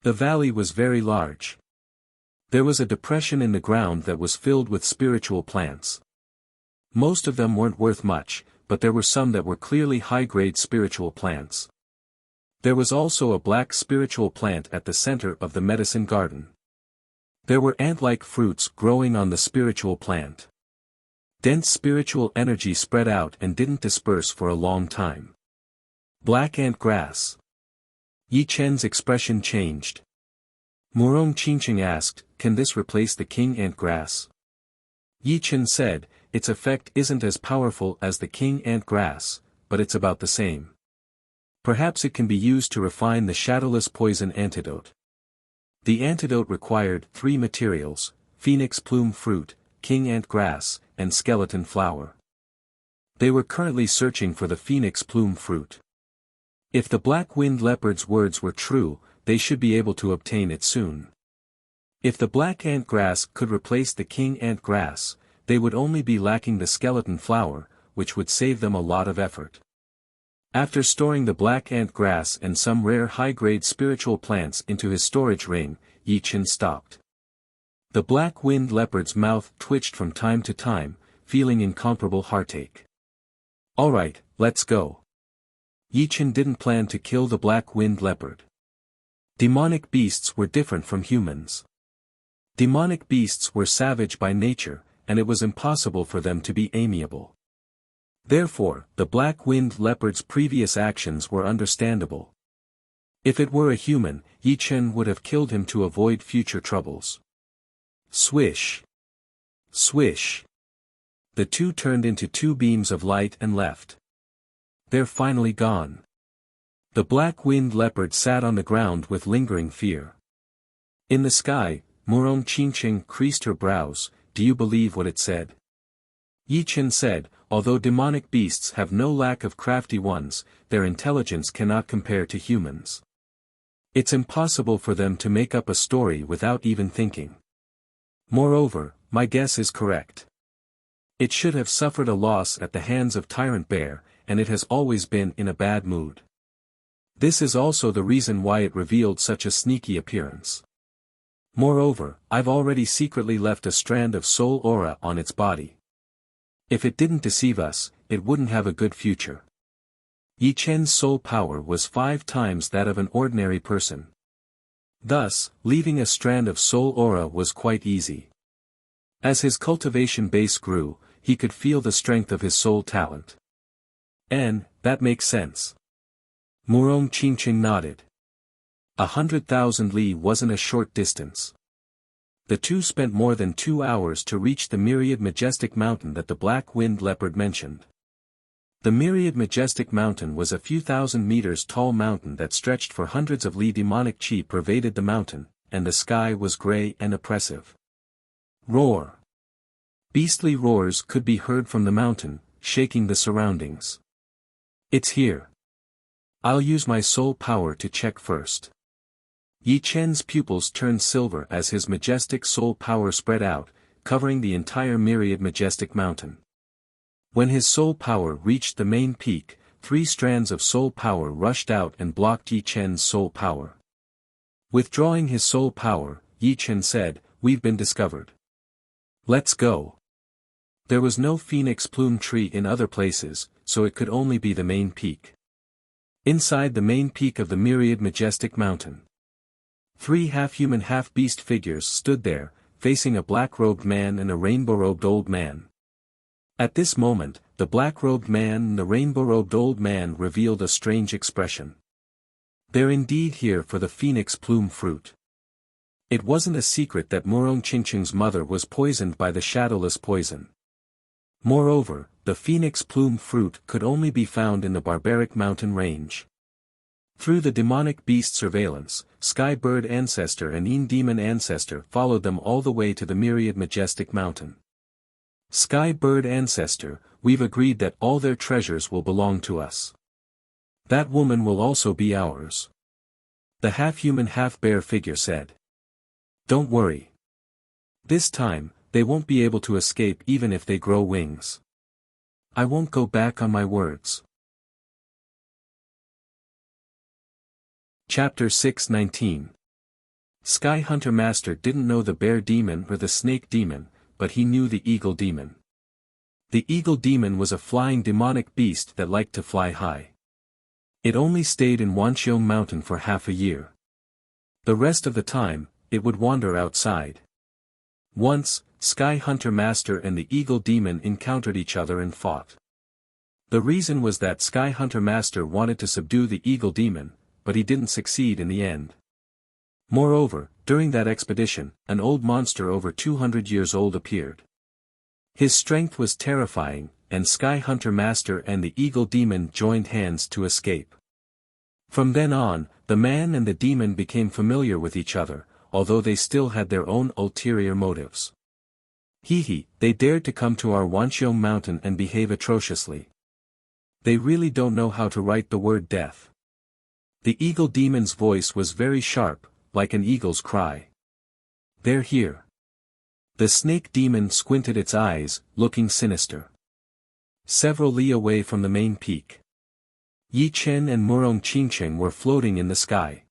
The valley was very large. There was a depression in the ground that was filled with spiritual plants. Most of them weren't worth much, but there were some that were clearly high-grade spiritual plants. There was also a black spiritual plant at the center of the medicine garden. There were ant-like fruits growing on the spiritual plant. Dense spiritual energy spread out and didn't disperse for a long time. Black ant grass. Yi Chen's expression changed. Murong Qingqing asked, "Can this replace the king ant grass?" Yi Chen said, "Its effect isn't as powerful as the king ant grass, but it's about the same. Perhaps it can be used to refine the shadowless poison antidote." The antidote required 3 materials: phoenix plume fruit, king ant grass, and skeleton flower. They were currently searching for the phoenix plume fruit. If the black-winged leopard's words were true, they should be able to obtain it soon. If the black ant grass could replace the king ant grass, they would only be lacking the skeleton flower, which would save them a lot of effort. After storing the black ant grass and some rare high-grade spiritual plants into his storage ring, Yi Chen stopped. The black-winged leopard's mouth twitched from time to time, feeling incomparable heartache. "All right, let's go." Yi Chen didn't plan to kill the black-winged leopard. Demonic beasts were different from humans. Demonic beasts were savage by nature, and it was impossible for them to be amiable. Therefore, the black-winged leopard's previous actions were understandable. If it were a human, Yi Chen would have killed him to avoid future troubles. Swish! Swish! The two turned into 2 beams of light and left. "They're finally gone." The black-winged leopard sat on the ground with lingering fear. In the sky, Murong Qingqing creased her brows. "Do you believe what it said?" Yi Chen said, "Although demonic beasts have no lack of crafty ones, their intelligence cannot compare to humans. It's impossible for them to make up a story without even thinking. Moreover, my guess is correct. It should have suffered a loss at the hands of Tyrant Bear, and it has always been in a bad mood. This is also the reason why it revealed such a sneaky appearance. Moreover, I've already secretly left a strand of soul aura on its body. If it didn't deceive us, it wouldn't have a good future." Yi Chen's soul power was 5 times that of an ordinary person. Thus, leaving a strand of soul aura was quite easy. As his cultivation base grew, he could feel the strength of his soul talent. That makes sense. Murong Qingqing nodded. 100,000 li wasn't a short distance. The two spent more than 2 hours to reach the myriad majestic mountain that the black-winged leopard mentioned. The myriad majestic mountain was a few thousand meters tall mountain that stretched for hundreds of li. Demonic chi pervaded the mountain, and the sky was gray and oppressive. Roar. Beastly roars could be heard from the mountain, shaking the surroundings. It's here. I'll use my soul power to check first. Yi Chen's pupils turned silver as his majestic soul power spread out, covering the entire myriad majestic mountain. When his soul power reached the main peak, 3 strands of soul power rushed out and blocked Yi Chen's soul power. Withdrawing his soul power, Yi Chen said, "We've been discovered. Let's go." There was no phoenix plume tree in other places, so it could only be the main peak. Inside the main peak of the myriad majestic mountain, 3 half-human half-beast figures stood there, facing a black-robed man and a rainbow-robed old man. At this moment, the black-robed man and the rainbow-robed old man revealed a strange expression. They're indeed here for the phoenix plume fruit. It wasn't a secret that Murong Qingqing's mother was poisoned by the shadowless poison. Moreover, the phoenix plume fruit could only be found in the barbaric mountain range. Through the demonic beast surveillance, Sky Bird Ancestor and Een Demon Ancestor followed them all the way to the myriad majestic mountain. Sky Bird Ancestor, we've agreed that all their treasures will belong to us. That woman will also be ours. The half-human half-bear figure said. Don't worry. This time, they won't be able to escape even if they grow wings. I won't go back on my words. Chapter 6:19. Sky Hunter Master didn't know the bear demon or the snake demon, but he knew the eagle demon. The eagle demon was a flying demonic beast that liked to fly high. It only stayed in Wanqiong Mountain for half a year. The rest of the time, it would wander outside. Once, Sky Hunter Master and the eagle demon encountered each other and fought. The reason was that Sky Hunter Master wanted to subdue the eagle demon, but he didn't succeed in the end. Moreover, during that expedition, an old monster over 200 years old appeared. His strength was terrifying, and Sky Hunter Master and the eagle demon joined hands to escape. From then on, the man and the demon became familiar with each other, although they still had their own ulterior motives. They dared to come to our Wanqiong Mountain and behave atrociously. They really don't know how to write the word death. The eagle demon's voice was very sharp, like an eagle's cry. They're here. The snake demon squinted its eyes, looking sinister. Several li away from the main peak, Yi Chen and Murong Qingqing were floating in the sky.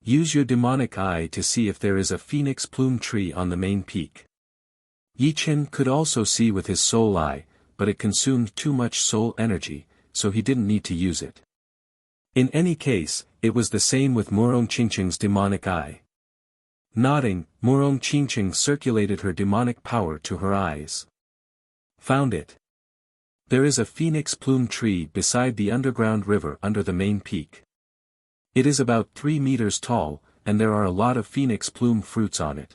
Use your demonic eye to see if there is a phoenix plume tree on the main peak. Yi Chen could also see with his soul eye, but it consumed too much soul energy, so he didn't need to use it. In any case, it was the same with Murong Qingqing's demonic eye. Nodding, Murong Qingqing circulated her demonic power to her eyes. Found it. There is a phoenix plume tree beside the underground river under the main peak. It is about 3 meters tall, and there are a lot of phoenix plume fruits on it.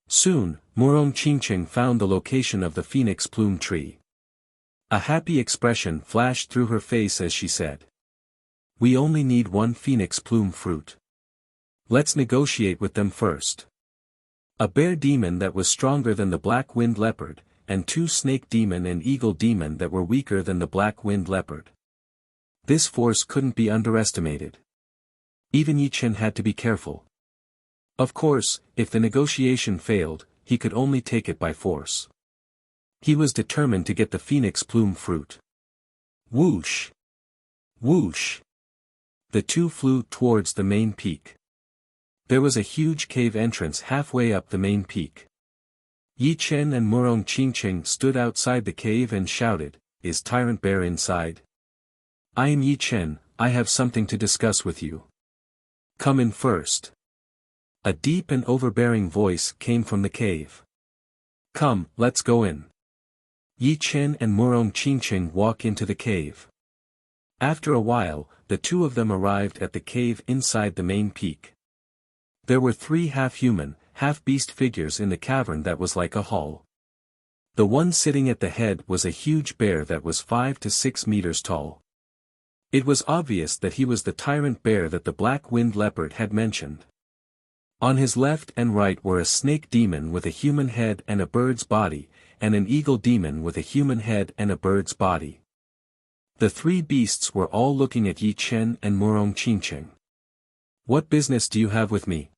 Soon, Murong Qingqing found the location of the phoenix plume tree. A happy expression flashed through her face as she said, "We only need 1 phoenix plume fruit. Let's negotiate with them first." A bear demon that was stronger than the black-winged leopard, and 2 snake demon and eagle demon that were weaker than the black-winged leopard. This force couldn't be underestimated. Even Yi Chen had to be careful. Of course, if the negotiation failed, he could only take it by force. He was determined to get the phoenix plume fruit. Whoosh! Whoosh! The two flew towards the main peak. There was a huge cave entrance halfway up the main peak. Yi Chen and Murong Qingqing stood outside the cave and shouted, "Is Tyrant Bear inside?" "I am Yi Chen, I have something to discuss with you. Come in first." A deep and overbearing voice came from the cave. Come, let's go in. Yi Chen and Murong Qingqing walk into the cave. After a while, the two of them arrived at the cave inside the main peak. There were 3 half-human, half-beast figures in the cavern that was like a hall. The one sitting at the head was a huge bear that was 5 to 6 meters tall. It was obvious that he was the tyrant bear that the black-winged leopard had mentioned. On his left and right were a snake demon with a human head and a bird's body, and an eagle demon with a human head and a bird's body. The 3 beasts were all looking at Yi Chen and Murong Qingqing. What business do you have with me?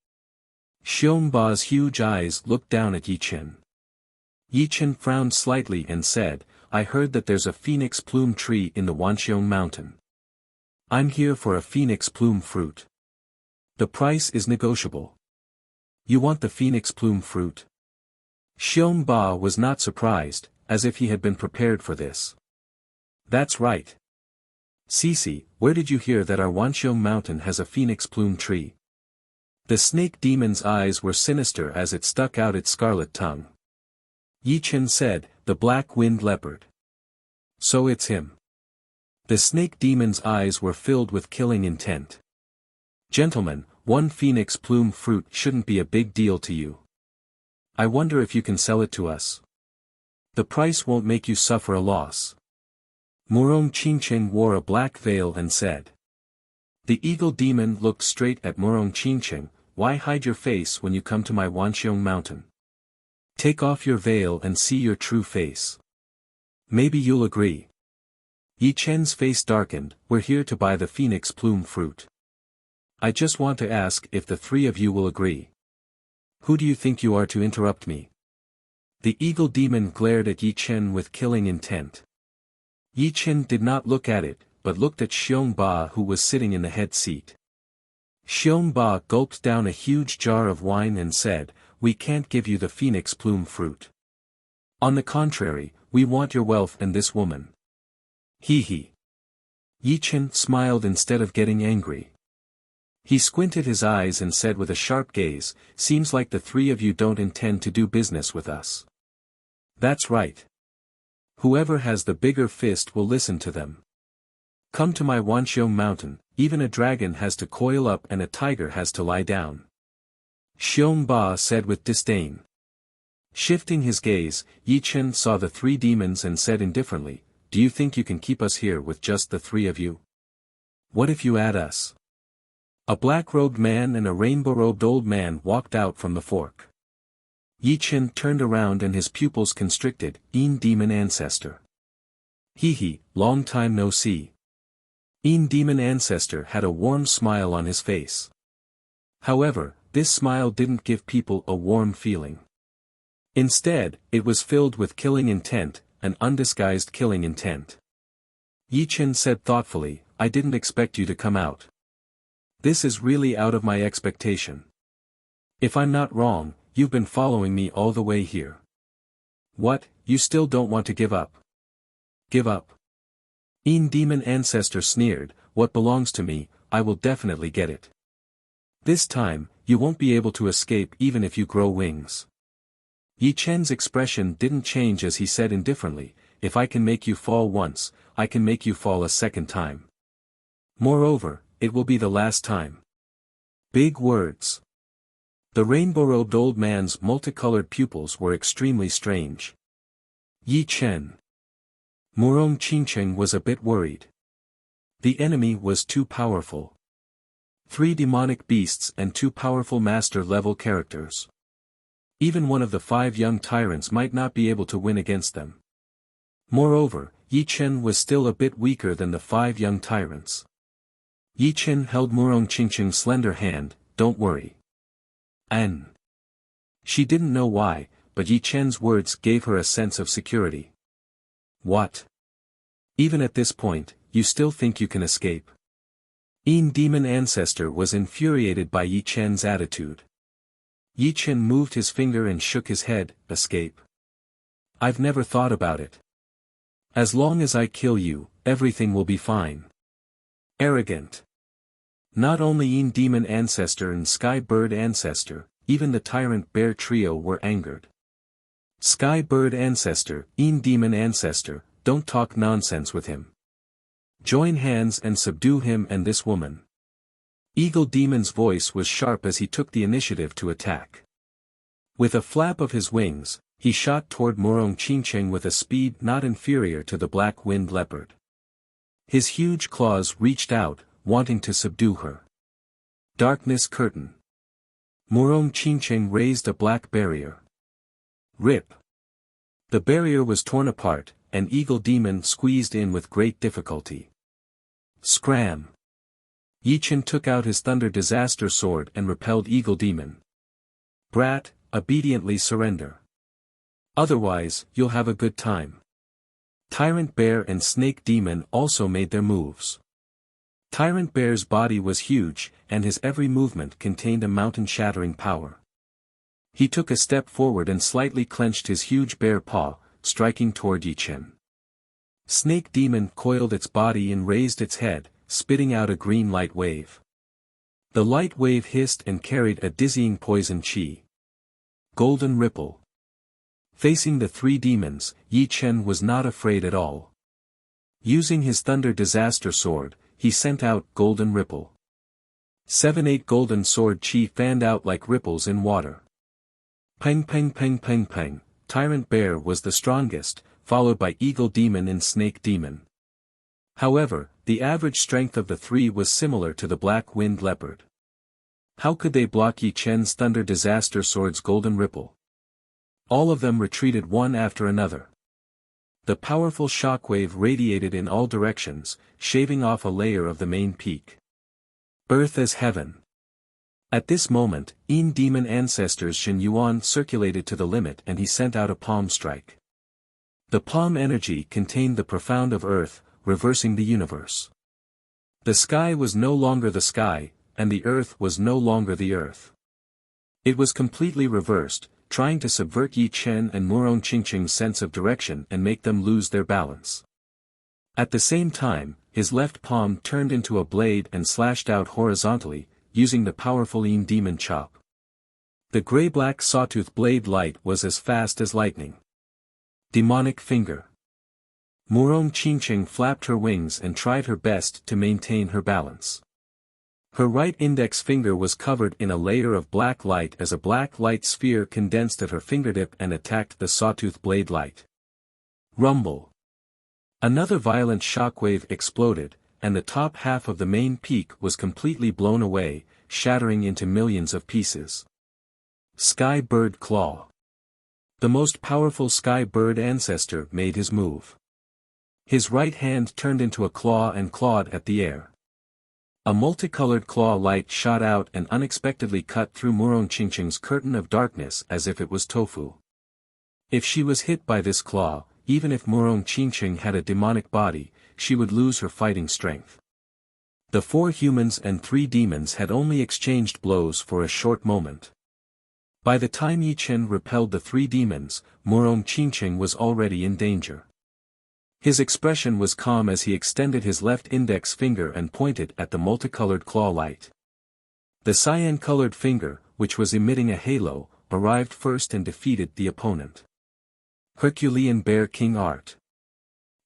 Xiong Ba's huge eyes looked down at Yi Chen. Yi Chen frowned slightly and said, I heard that there's a phoenix plume tree in the Wanxiong mountain. I'm here for a phoenix plume fruit. The price is negotiable. You want the phoenix plume fruit? Xiong Ba was not surprised, as if he had been prepared for this. That's right. Cici, where did you hear that our Wanxiong mountain has a phoenix plume tree? The snake demon's eyes were sinister as it stuck out its scarlet tongue. Yi Chen said, the black-winged leopard. So it's him. The snake demon's eyes were filled with killing intent. Gentlemen, 1 phoenix plume fruit shouldn't be a big deal to you. I wonder if you can sell it to us. The price won't make you suffer a loss. Murong Qingqing wore a black veil and said. The eagle demon looked straight at Murong Qingqing, why hide your face when you come to my Wanxiong mountain? Take off your veil and see your true face. Maybe you'll agree. Yi Chen's face darkened, we're here to buy the phoenix plume fruit. I just want to ask if the 3 of you will agree. Who do you think you are to interrupt me? The eagle demon glared at Yi Chen with killing intent. Yi Chen did not look at it, but looked at Xiong Ba who was sitting in the head seat. Xiong Ba gulped down a huge jar of wine and said, we can't give you the phoenix plume fruit. On the contrary, we want your wealth and this woman. Hee hee. Yi Chen smiled instead of getting angry. He squinted his eyes and said with a sharp gaze, seems like the 3 of you don't intend to do business with us. That's right. Whoever has the bigger fist will listen to them. Come to my Wanxiong mountain, even a dragon has to coil up and a tiger has to lie down. Xiong Ba said with disdain. Shifting his gaze, Yi Chen saw the 3 demons and said indifferently, do you think you can keep us here with just the 3 of you? What if you add us? A black-robed man and a rainbow-robed old man walked out from the fork. Yi Chen turned around and his pupils constricted, Demon Ancestor. Hee hee, long time no see. Demon Ancestor had a warm smile on his face. However, this smile didn't give people a warm feeling. Instead, it was filled with killing intent, an undisguised killing intent. Yi Chen said thoughtfully, I didn't expect you to come out. This is really out of my expectation. If I'm not wrong, you've been following me all the way here. What, you still don't want to give up? Give up? Demon Ancestor sneered, what belongs to me, I will definitely get it. This time, you won't be able to escape even if you grow wings. Yi Chen's expression didn't change as he said indifferently, if I can make you fall once, I can make you fall a second time. Moreover, it will be the last time. Big words. The rainbow-robed old man's multicolored pupils were extremely strange. Yi Chen. Murong Qingqing was a bit worried. The enemy was too powerful. 3 demonic beasts and 2 powerful master-level characters. Even one of the 5 young tyrants might not be able to win against them. Moreover, Yi Chen was still a bit weaker than the 5 young tyrants. Yi Chen held Murong Qingqing's slender hand, don't worry. An. She didn't know why, but Yi Chen's words gave her a sense of security. What? Even at this point, you still think you can escape? Demon Ancestor was infuriated by Yi Chen's attitude. Yi Chen moved his finger and shook his head, escape. I've never thought about it. As long as I kill you, everything will be fine. Arrogant. Not only Demon Ancestor and Sky Bird Ancestor, even the Tyrant Bear trio were angered. Sky bird ancestor, demon ancestor, don't talk nonsense with him. Join hands and subdue him and this woman. Eagle demon's voice was sharp as he took the initiative to attack. With a flap of his wings, he shot toward Murong Qingcheng with a speed not inferior to the black winged leopard. His huge claws reached out, wanting to subdue her. Darkness curtain. Murong Qingcheng raised a black barrier. Rip. The barrier was torn apart, and Eagle Demon squeezed in with great difficulty. Scram. Yichen took out his Thunder Disaster Sword and repelled Eagle Demon. Brat, obediently surrender. Otherwise, you'll have a good time. Tyrant Bear and Snake Demon also made their moves. Tyrant Bear's body was huge, and his every movement contained a mountain-shattering power. He took a step forward and slightly clenched his huge bear paw, striking toward Yichen. Snake Demon coiled its body and raised its head, spitting out a green light wave. The light wave hissed and carried a dizzying poison chi. Golden Ripple. Facing the three demons, Yichen was not afraid at all. Using his Thunder Disaster Sword, he sent out Golden Ripple. 7-8 Golden Sword Chi fanned out like ripples in water. Peng peng peng peng peng, Tyrant Bear was the strongest, followed by Eagle Demon and Snake Demon. However, the average strength of the three was similar to the Black Winged Leopard. How could they block Yichen's Thunder Disaster Sword's Golden Ripple? All of them retreated one after another. The powerful shockwave radiated in all directions, shaving off a layer of the main peak. Earth as heaven. At this moment, Demon Ancestor's Shen Yuan circulated to the limit and he sent out a palm strike. The palm energy contained the profound of earth, reversing the universe. The sky was no longer the sky, and the earth was no longer the earth. It was completely reversed, trying to subvert Yichen and Murong Qingcheng's sense of direction and make them lose their balance. At the same time, his left palm turned into a blade and slashed out horizontally, using the powerful Demon Chop. The gray-black sawtooth blade light was as fast as lightning. Demonic Finger. Murong Qingcheng flapped her wings and tried her best to maintain her balance. Her right index finger was covered in a layer of black light as a black light sphere condensed at her fingertip and attacked the sawtooth blade light. Rumble. Another violent shockwave exploded, and the top half of the main peak was completely blown away, shattering into millions of pieces. Sky Bird Claw. The most powerful Sky Bird ancestor made his move. His right hand turned into a claw and clawed at the air. A multicolored claw light shot out and unexpectedly cut through Murong Qingcheng's curtain of darkness as if it was tofu. If she was hit by this claw, even if Murong Qingcheng had a demonic body, she would lose her fighting strength. The 4 humans and 3 demons had only exchanged blows for a short moment. By the time Yichen repelled the 3 demons, Murong Qingcheng was already in danger. His expression was calm as he extended his left index finger and pointed at the multicolored claw light. The cyan-colored finger, which was emitting a halo, arrived first and defeated the opponent. Herculean Bear King Art.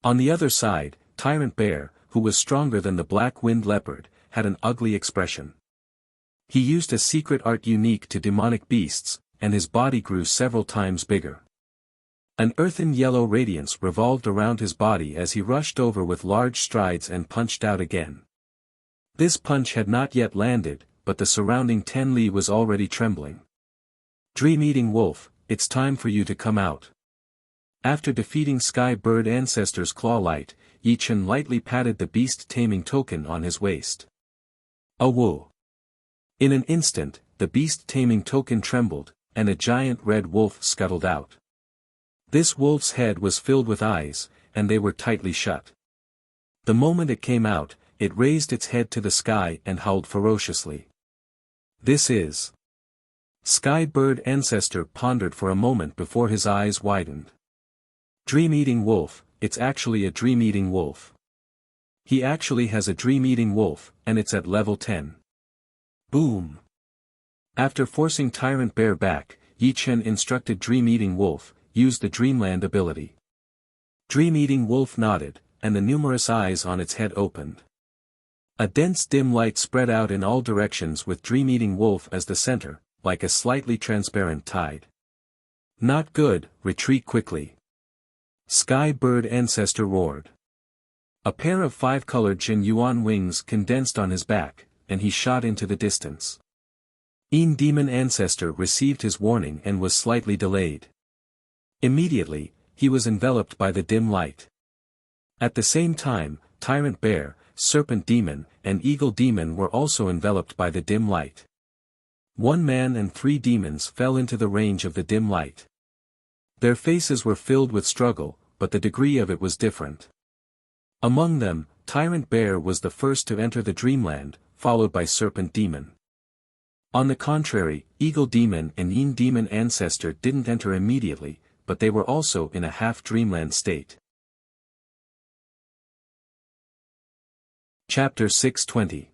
On the other side, Tyrant Bear, who was stronger than the Black Winged Leopard, had an ugly expression. He used a secret art unique to demonic beasts, and his body grew several times bigger. An earthen yellow radiance revolved around his body as he rushed over with large strides and punched out again. This punch had not yet landed, but the surrounding 10 li was already trembling. Dream-eating wolf, it's time for you to come out. After defeating Sky Bird Ancestor's claw light, Yichen lightly patted the beast-taming token on his waist. Awoo! In an instant, the beast-taming token trembled, and a giant red wolf scuttled out. This wolf's head was filled with eyes, and they were tightly shut. The moment it came out, it raised its head to the sky and howled ferociously. This is... Sky Bird Ancestor pondered for a moment before his eyes widened. Dream-eating wolf, it's actually a dream-eating wolf. He actually has a dream-eating wolf, and it's at level 10. Boom! After forcing Tyrant Bear back, Yichen instructed Dream-eating wolf, used the Dreamland ability. Dream-eating wolf nodded, and the numerous eyes on its head opened. A dense dim light spread out in all directions with Dream-eating wolf as the center, like a slightly transparent tide. Not good, retreat quickly. Sky Bird Ancestor roared. A pair of 5-colored Jin Yuan wings condensed on his back, and he shot into the distance. Demon Ancestor received his warning and was slightly delayed. Immediately, he was enveloped by the dim light. At the same time, Tyrant Bear, Serpent Demon, and Eagle Demon were also enveloped by the dim light. 1 man and 3 demons fell into the range of the dim light. Their faces were filled with struggle, but the degree of it was different. Among them, Tyrant Bear was the first to enter the Dreamland, followed by Serpent Demon. On the contrary, Eagle Demon and Yin Demon Ancestor didn't enter immediately, but they were also in a half-Dreamland state. Chapter 620.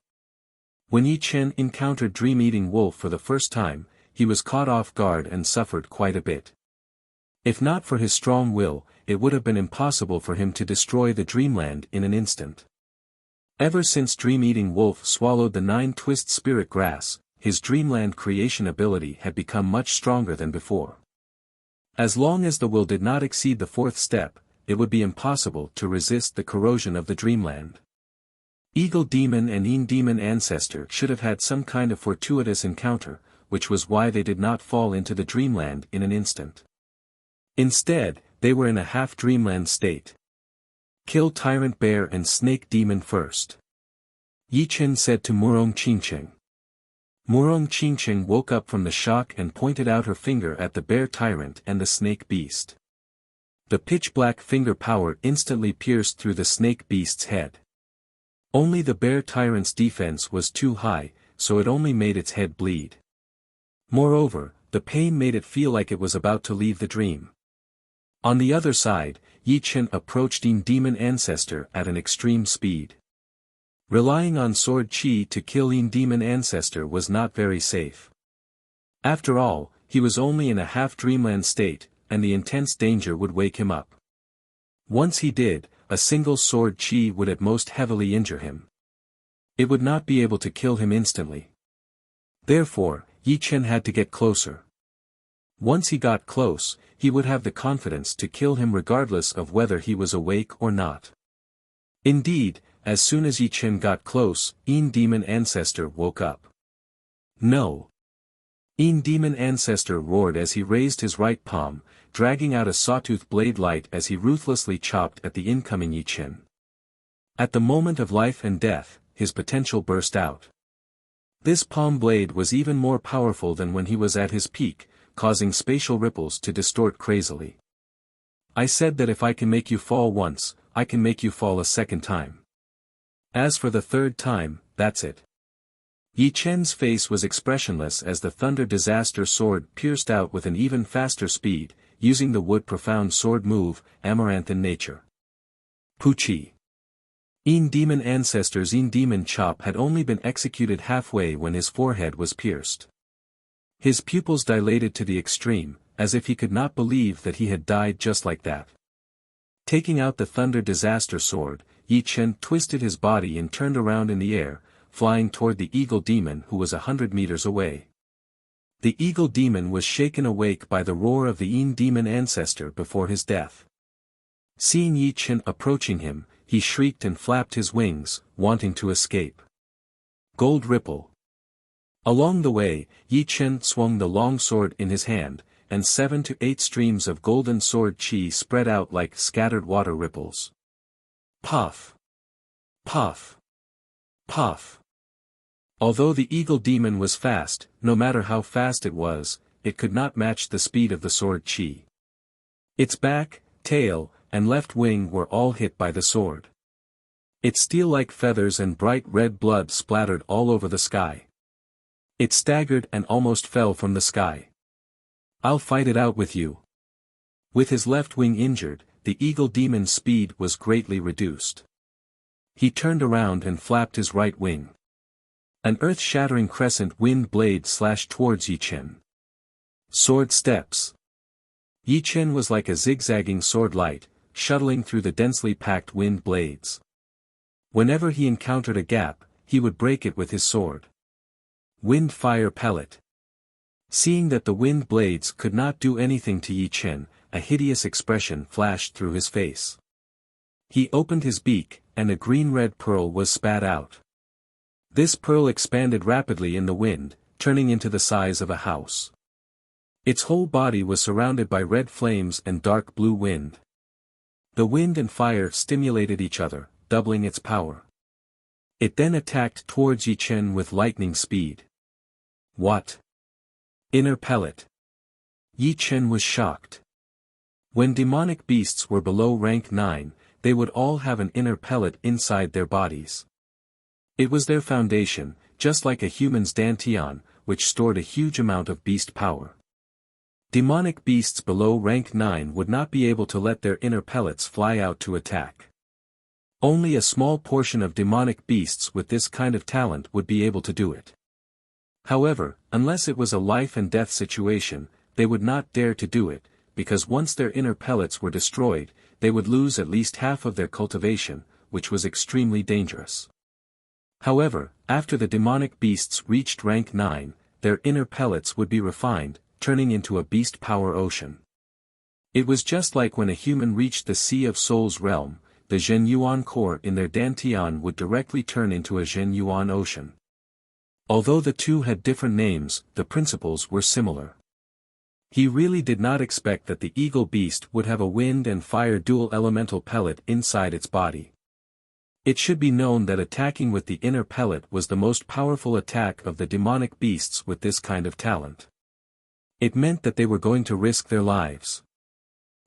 When Yi Chen encountered Dream-Eating Wolf for the first time, he was caught off guard and suffered quite a bit. If not for his strong will, it would have been impossible for him to destroy the Dreamland in an instant. Ever since Dream-Eating Wolf swallowed the 9-twist spirit grass, his Dreamland creation ability had become much stronger than before. As long as the will did not exceed the 4th step, it would be impossible to resist the corrosion of the Dreamland. Eagle Demon and Yin Demon Ancestor should have had some kind of fortuitous encounter, which was why they did not fall into the Dreamland in an instant. Instead, they were in a half-Dreamland state. Kill Tyrant Bear and Snake Demon first. Yi Chen said to Murong Qingcheng. Murong Qingcheng woke up from the shock and pointed out her finger at the bear tyrant and the snake beast. The pitch-black finger power instantly pierced through the snake beast's head. Only the bear tyrant's defense was too high, so it only made its head bleed. Moreover, the pain made it feel like it was about to leave the dream. On the other side, Yi Chen approached Yin Demon Ancestor at an extreme speed. Relying on Sword Qi to kill Yin Demon Ancestor was not very safe. After all, he was only in a half-Dreamland state, and the intense danger would wake him up. Once he did, a single Sword Qi would at most heavily injure him. It would not be able to kill him instantly. Therefore, Yi Chen had to get closer. Once he got close, he would have the confidence to kill him regardless of whether he was awake or not. Indeed, as soon as Yi Chen got close, Yin Demon Ancestor woke up. No! Yin Demon Ancestor roared as he raised his right palm, dragging out a sawtooth blade light as he ruthlessly chopped at the incoming Yi Chen. At the moment of life and death, his potential burst out. This palm blade was even more powerful than when he was at his peak, causing spatial ripples to distort crazily. I said that if I can make you fall once, I can make you fall a second time. As for the third time, that's it. Yi Chen's face was expressionless as the Thunder Disaster Sword pierced out with an even faster speed, using the Wood Profound Sword move, Amaranth in nature. Puchi. Yin Demon Ancestor's Yin Demon Chop had only been executed halfway when his forehead was pierced. His pupils dilated to the extreme, as if he could not believe that he had died just like that. Taking out the Thunder Disaster Sword, Yi Chen twisted his body and turned around in the air, flying toward the Eagle Demon who was 100 meters away. The Eagle Demon was shaken awake by the roar of the Yin Demon Ancestor before his death. Seeing Yi Chen approaching him, he shrieked and flapped his wings, wanting to escape. Gold Ripple. Along the way, Yi Chen swung the long sword in his hand, and 7 to 8 streams of golden sword chi spread out like scattered water ripples. Puff! Puff! Puff! Although the Eagle Demon was fast, no matter how fast it could not match the speed of the sword chi. Its back, tail, and left wing were all hit by the sword. Its steel-like feathers and bright red blood splattered all over the sky. It staggered and almost fell from the sky. I'll fight it out with you. With his left wing injured, the Eagle Demon's speed was greatly reduced. He turned around and flapped his right wing. An earth-shattering crescent wind blade slashed towards Yi Chen. Sword steps. Yi Chen was like a zigzagging sword light, shuttling through the densely packed wind blades. Whenever he encountered a gap, he would break it with his sword. Wind fire pellet. Seeing that the wind blades could not do anything to Yi Chen, a hideous expression flashed through his face. He opened his beak, and a green-red pearl was spat out. This pearl expanded rapidly in the wind, turning into the size of a house. Its whole body was surrounded by red flames and dark blue wind. The wind and fire stimulated each other, doubling its power. It then attacked towards Yi Chen with lightning speed. What? Inner pellet. Yi Chen was shocked. When demonic beasts were below rank 9, they would all have an inner pellet inside their bodies. It was their foundation, just like a human's dantian, which stored a huge amount of beast power. Demonic beasts below rank 9 would not be able to let their inner pellets fly out to attack. Only a small portion of demonic beasts with this kind of talent would be able to do it. However, unless it was a life and death situation, they would not dare to do it, because once their inner pellets were destroyed, they would lose at least half of their cultivation, which was extremely dangerous. However, after the demonic beasts reached rank 9, their inner pellets would be refined, turning into a beast power ocean. It was just like when a human reached the Sea of Souls realm, the Zhen Yuan core in their dantian would directly turn into a Zhen Yuan ocean. Although the two had different names, the principles were similar. He really did not expect that the eagle beast would have a wind and fire dual elemental pellet inside its body. It should be known that attacking with the inner pellet was the most powerful attack of the demonic beasts with this kind of talent. It meant that they were going to risk their lives.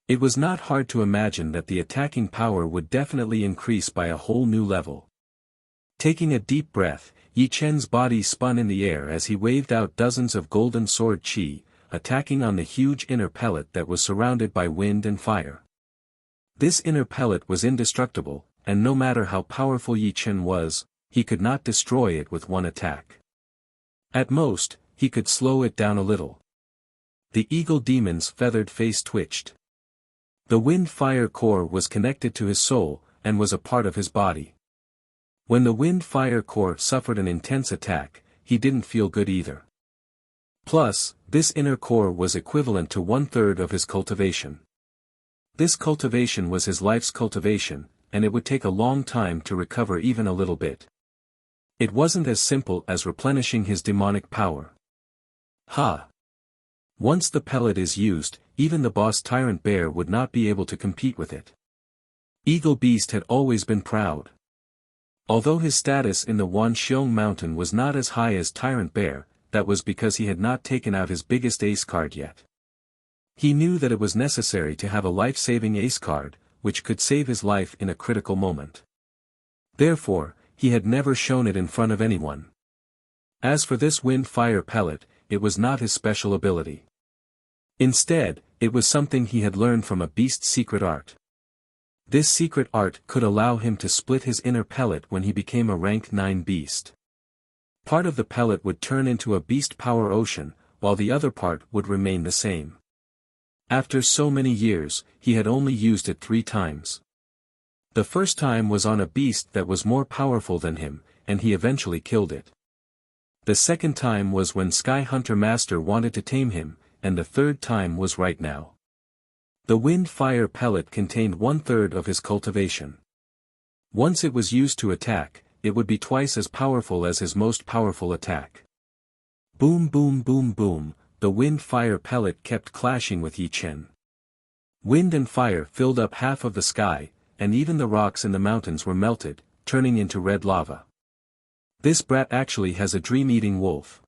It was not hard to imagine that the attacking power would definitely increase by a whole new level. Taking a deep breath, Yi Chen's body spun in the air as he waved out dozens of golden sword chi, attacking on the huge inner pellet that was surrounded by wind and fire. This inner pellet was indestructible, and no matter how powerful Yi Chen was, he could not destroy it with one attack. At most, he could slow it down a little. The eagle demon's feathered face twitched. The wind-fire core was connected to his soul, and was a part of his body. When the wind-fire core suffered an intense attack, he didn't feel good either. Plus, this inner core was equivalent to 1/3 of his cultivation. This cultivation was his life's cultivation, and it would take a long time to recover even a little bit. It wasn't as simple as replenishing his demonic power. Once the pellet is used, even the boss Tyrant Bear would not be able to compete with it. Eagle Beast had always been proud. Although his status in the Wanxiong Mountain was not as high as Tyrant Bear, that was because he had not taken out his biggest ace card yet. He knew that it was necessary to have a life-saving ace card, which could save his life in a critical moment. Therefore, he had never shown it in front of anyone. As for this wind-fire pellet, it was not his special ability. Instead, it was something he had learned from a beast's secret art. This secret art could allow him to split his inner pellet when he became a rank 9 beast. Part of the pellet would turn into a beast power ocean, while the other part would remain the same. After so many years, he had only used it 3 times. The first time was on a beast that was more powerful than him, and he eventually killed it. The second time was when Sky Hunter Master wanted to tame him, and the third time was right now. The wind-fire pellet contained 1/3 of his cultivation. Once it was used to attack, it would be twice as powerful as his most powerful attack. Boom boom boom boom, the wind-fire pellet kept clashing with Yi Chen. Wind and fire filled up half of the sky, and even the rocks in the mountains were melted, turning into red lava. This brat actually has a dream-eating wolf.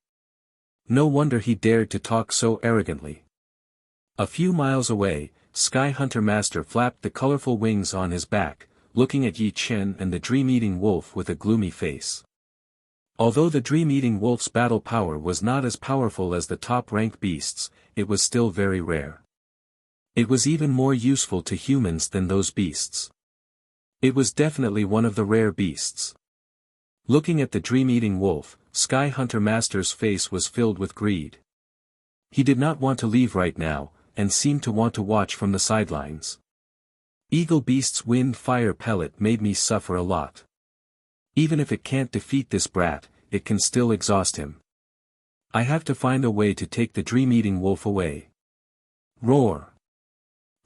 No wonder he dared to talk so arrogantly. A few miles away, Sky Hunter Master flapped the colorful wings on his back, looking at Yi Chen and the dream-eating wolf with a gloomy face. Although the dream-eating wolf's battle power was not as powerful as the top-rank beasts, it was still very rare. It was even more useful to humans than those beasts. It was definitely one of the rare beasts. Looking at the dream-eating wolf, Sky Hunter Master's face was filled with greed. He did not want to leave right now, and seemed to want to watch from the sidelines. Eagle Beast's wind fire pellet made me suffer a lot. Even if it can't defeat this brat, it can still exhaust him. I have to find a way to take the dream-eating wolf away. Roar!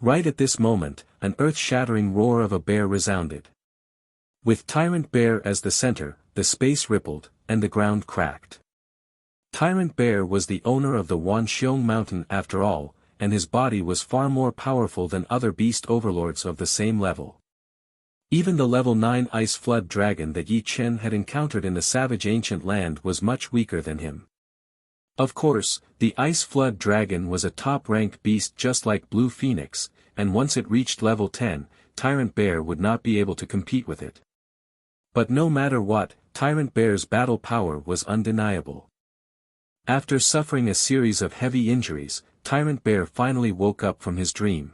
Right at this moment, an earth-shattering roar of a bear resounded. With Tyrant Bear as the center, the space rippled, and the ground cracked. Tyrant Bear was the owner of the Wuxia mountain after all, and his body was far more powerful than other beast overlords of the same level. Even the level 9 ice flood dragon that Yi Chen had encountered in the savage ancient land was much weaker than him. Of course, the ice flood dragon was a top-rank beast just like Blue Phoenix, and once it reached level 10, Tyrant Bear would not be able to compete with it. But no matter what, Tyrant Bear's battle power was undeniable. After suffering a series of heavy injuries, Tyrant Bear finally woke up from his dream.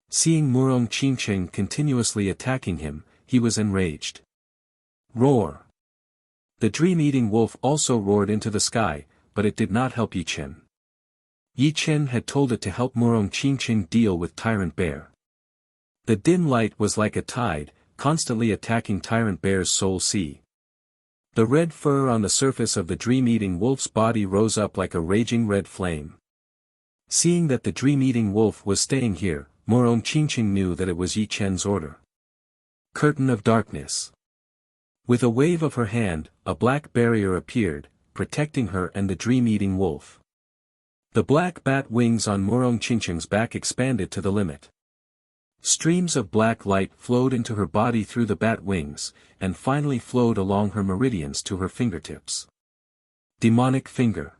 Seeing Murong Qingqing continuously attacking him, he was enraged. Roar! The dream-eating wolf also roared into the sky, but it did not help Yi Chen. Yi Chen had told it to help Murong Qingqing deal with Tyrant Bear. The dim light was like a tide, constantly attacking Tyrant Bear's soul sea. The red fur on the surface of the dream-eating wolf's body rose up like a raging red flame. Seeing that the dream-eating wolf was staying here, Murong Qingqing knew that it was Yi Chen's order. Curtain of darkness. With a wave of her hand, a black barrier appeared, protecting her and the dream-eating wolf. The black bat wings on Murong Qingqing's back expanded to the limit. Streams of black light flowed into her body through the bat wings, and finally flowed along her meridians to her fingertips. Demonic finger.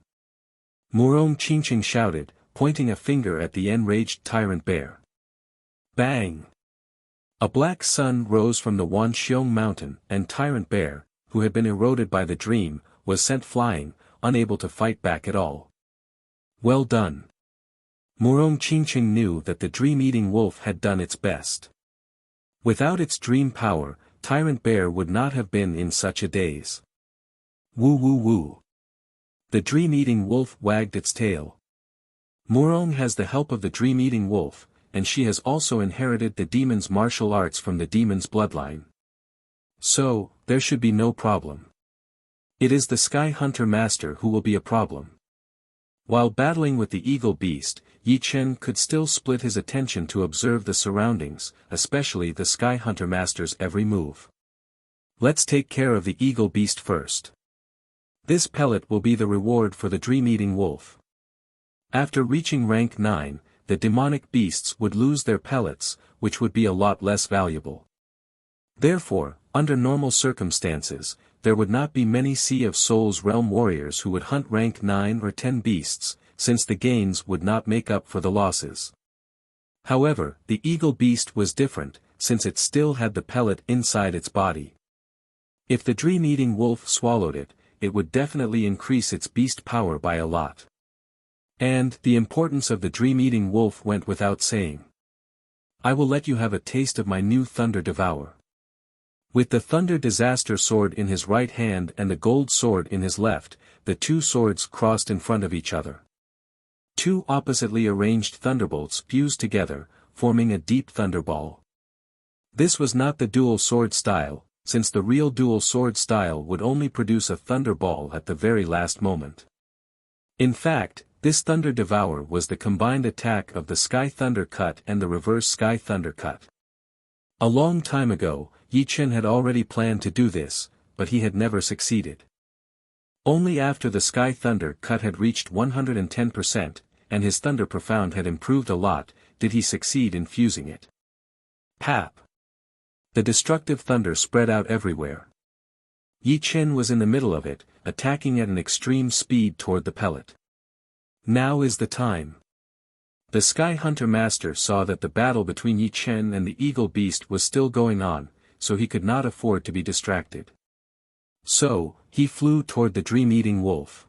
Murong Qingqing shouted, pointing a finger at the enraged Tyrant Bear. Bang! A black sun rose from the Wuxia mountain, and Tyrant Bear, who had been eroded by the dream, was sent flying, unable to fight back at all. Well done. Murong Qingqing knew that the dream-eating wolf had done its best. Without its dream power, Tyrant Bear would not have been in such a daze. Woo woo woo. The dream-eating wolf wagged its tail. Murong has the help of the dream-eating wolf, and she has also inherited the demon's martial arts from the demon's bloodline. So, there should be no problem. It is the Sky Hunter Master who will be a problem. While battling with the eagle beast, Yi Chen could still split his attention to observe the surroundings, especially the Sky Hunter Master's every move. Let's take care of the eagle beast first. This pellet will be the reward for the dream-eating wolf. After reaching rank 9, the demonic beasts would lose their pellets, which would be a lot less valuable. Therefore, under normal circumstances, there would not be many Sea of Souls realm warriors who would hunt rank 9 or 10 beasts, since the gains would not make up for the losses. However, the eagle beast was different, since it still had the pellet inside its body. If the dream-eating wolf swallowed it, it would definitely increase its beast power by a lot. And the importance of the dream-eating wolf went without saying. I will let you have a taste of my new Thunder Devour. With the Thunder Disaster sword in his right hand and the gold sword in his left, the two swords crossed in front of each other. Two oppositely arranged thunderbolts fused together, forming a deep thunderball. This was not the dual sword style, since the real dual sword style would only produce a thunderball at the very last moment. In fact, this Thunder Devour was the combined attack of the Sky Thunder Cut and the Reverse Sky Thunder Cut. A long time ago, Yi Chen had already planned to do this, but he had never succeeded. Only after the Sky Thunder Cut had reached 110%, and his Thunder Profound had improved a lot, did he succeed in fusing it. Pap! The destructive thunder spread out everywhere. Yi Chen was in the middle of it, attacking at an extreme speed toward the pellet. Now is the time. The Sky Hunter Master saw that the battle between Yi Chen and the Eagle Beast was still going on, so he could not afford to be distracted. So, he flew toward the dream-eating wolf.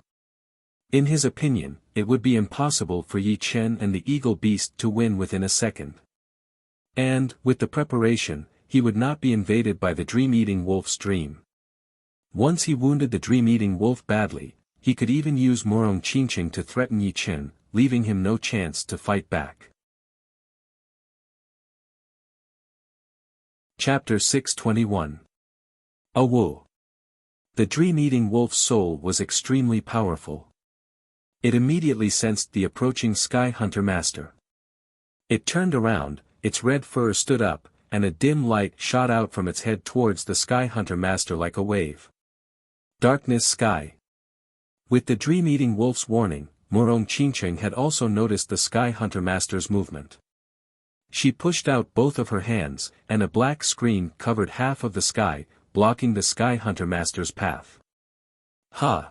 In his opinion, it would be impossible for Yi Chen and the Eagle Beast to win within a second. And, with the preparation, he would not be invaded by the dream-eating wolf's dream. Once he wounded the dream-eating wolf badly, he could even use Murong Qingqing to threaten Yi Chen, leaving him no chance to fight back. Chapter 621. A Wu. The dream-eating wolf's soul was extremely powerful. It immediately sensed the approaching Sky Hunter Master. It turned around, its red fur stood up, and a dim light shot out from its head towards the Sky Hunter Master like a wave. Darkness Sky. With the dream-eating wolf's warning, Murong Qingcheng had also noticed the Sky Hunter Master's movement. She pushed out both of her hands, and a black screen covered half of the sky, blocking the Sky Hunter Master's path. Ha!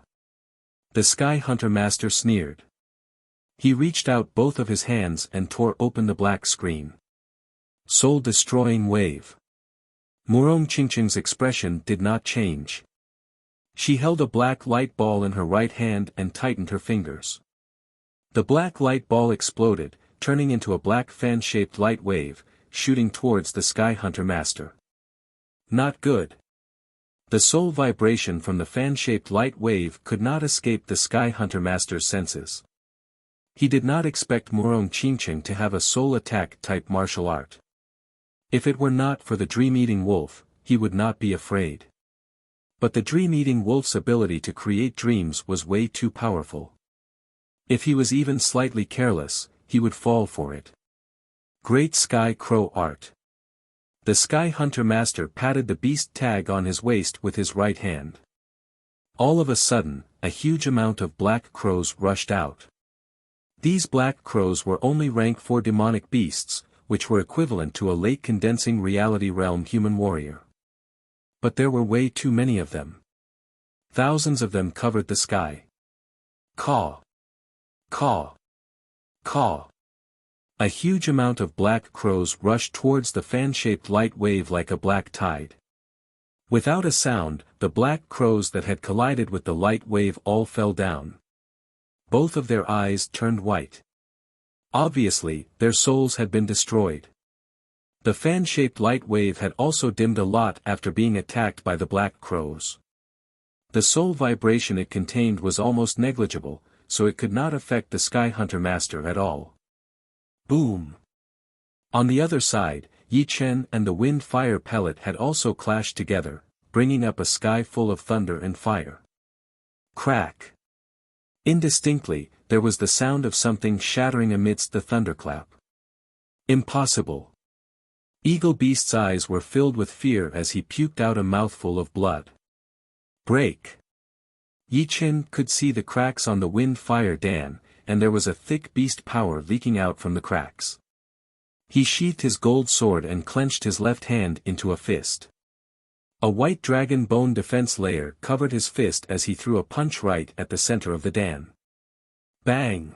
The Sky Hunter Master sneered. He reached out both of his hands and tore open the black screen. Soul-destroying wave. Murong Qingcheng's expression did not change. She held a black light ball in her right hand and tightened her fingers. The black light ball exploded, turning into a black fan-shaped light wave, shooting towards the Sky Hunter Master. Not good. The soul vibration from the fan-shaped light wave could not escape the Sky Hunter Master's senses. He did not expect Murong Qingcheng to have a soul attack type martial art. If it were not for the dream-eating wolf, he would not be afraid. But the dream-eating wolf's ability to create dreams was way too powerful. If he was even slightly careless, he would fall for it. Great Sky Crow Art. The Sky Hunter Master patted the beast tag on his waist with his right hand. All of a sudden, a huge amount of black crows rushed out. These black crows were only rank 4 demonic beasts, which were equivalent to a late condensing reality realm human warrior. But there were way too many of them. Thousands of them covered the sky. Caw! Caw! Caw! A huge amount of black crows rushed towards the fan-shaped light wave like a black tide. Without a sound, the black crows that had collided with the light wave all fell down. Both of their eyes turned white. Obviously, their souls had been destroyed. The fan-shaped light wave had also dimmed a lot after being attacked by the black crows. The soul vibration it contained was almost negligible, so it could not affect the Sky Hunter Master at all. Boom! On the other side, Yi Chen and the wind fire pellet had also clashed together, bringing up a sky full of thunder and fire. Crack! Indistinctly, there was the sound of something shattering amidst the thunderclap. Impossible! Eagle Beast's eyes were filled with fear as he puked out a mouthful of blood. Break! Yi Chen could see the cracks on the wind fire dan, and there was a thick beast power leaking out from the cracks. He sheathed his gold sword and clenched his left hand into a fist. A white dragon bone defense layer covered his fist as he threw a punch right at the center of the dan. Bang!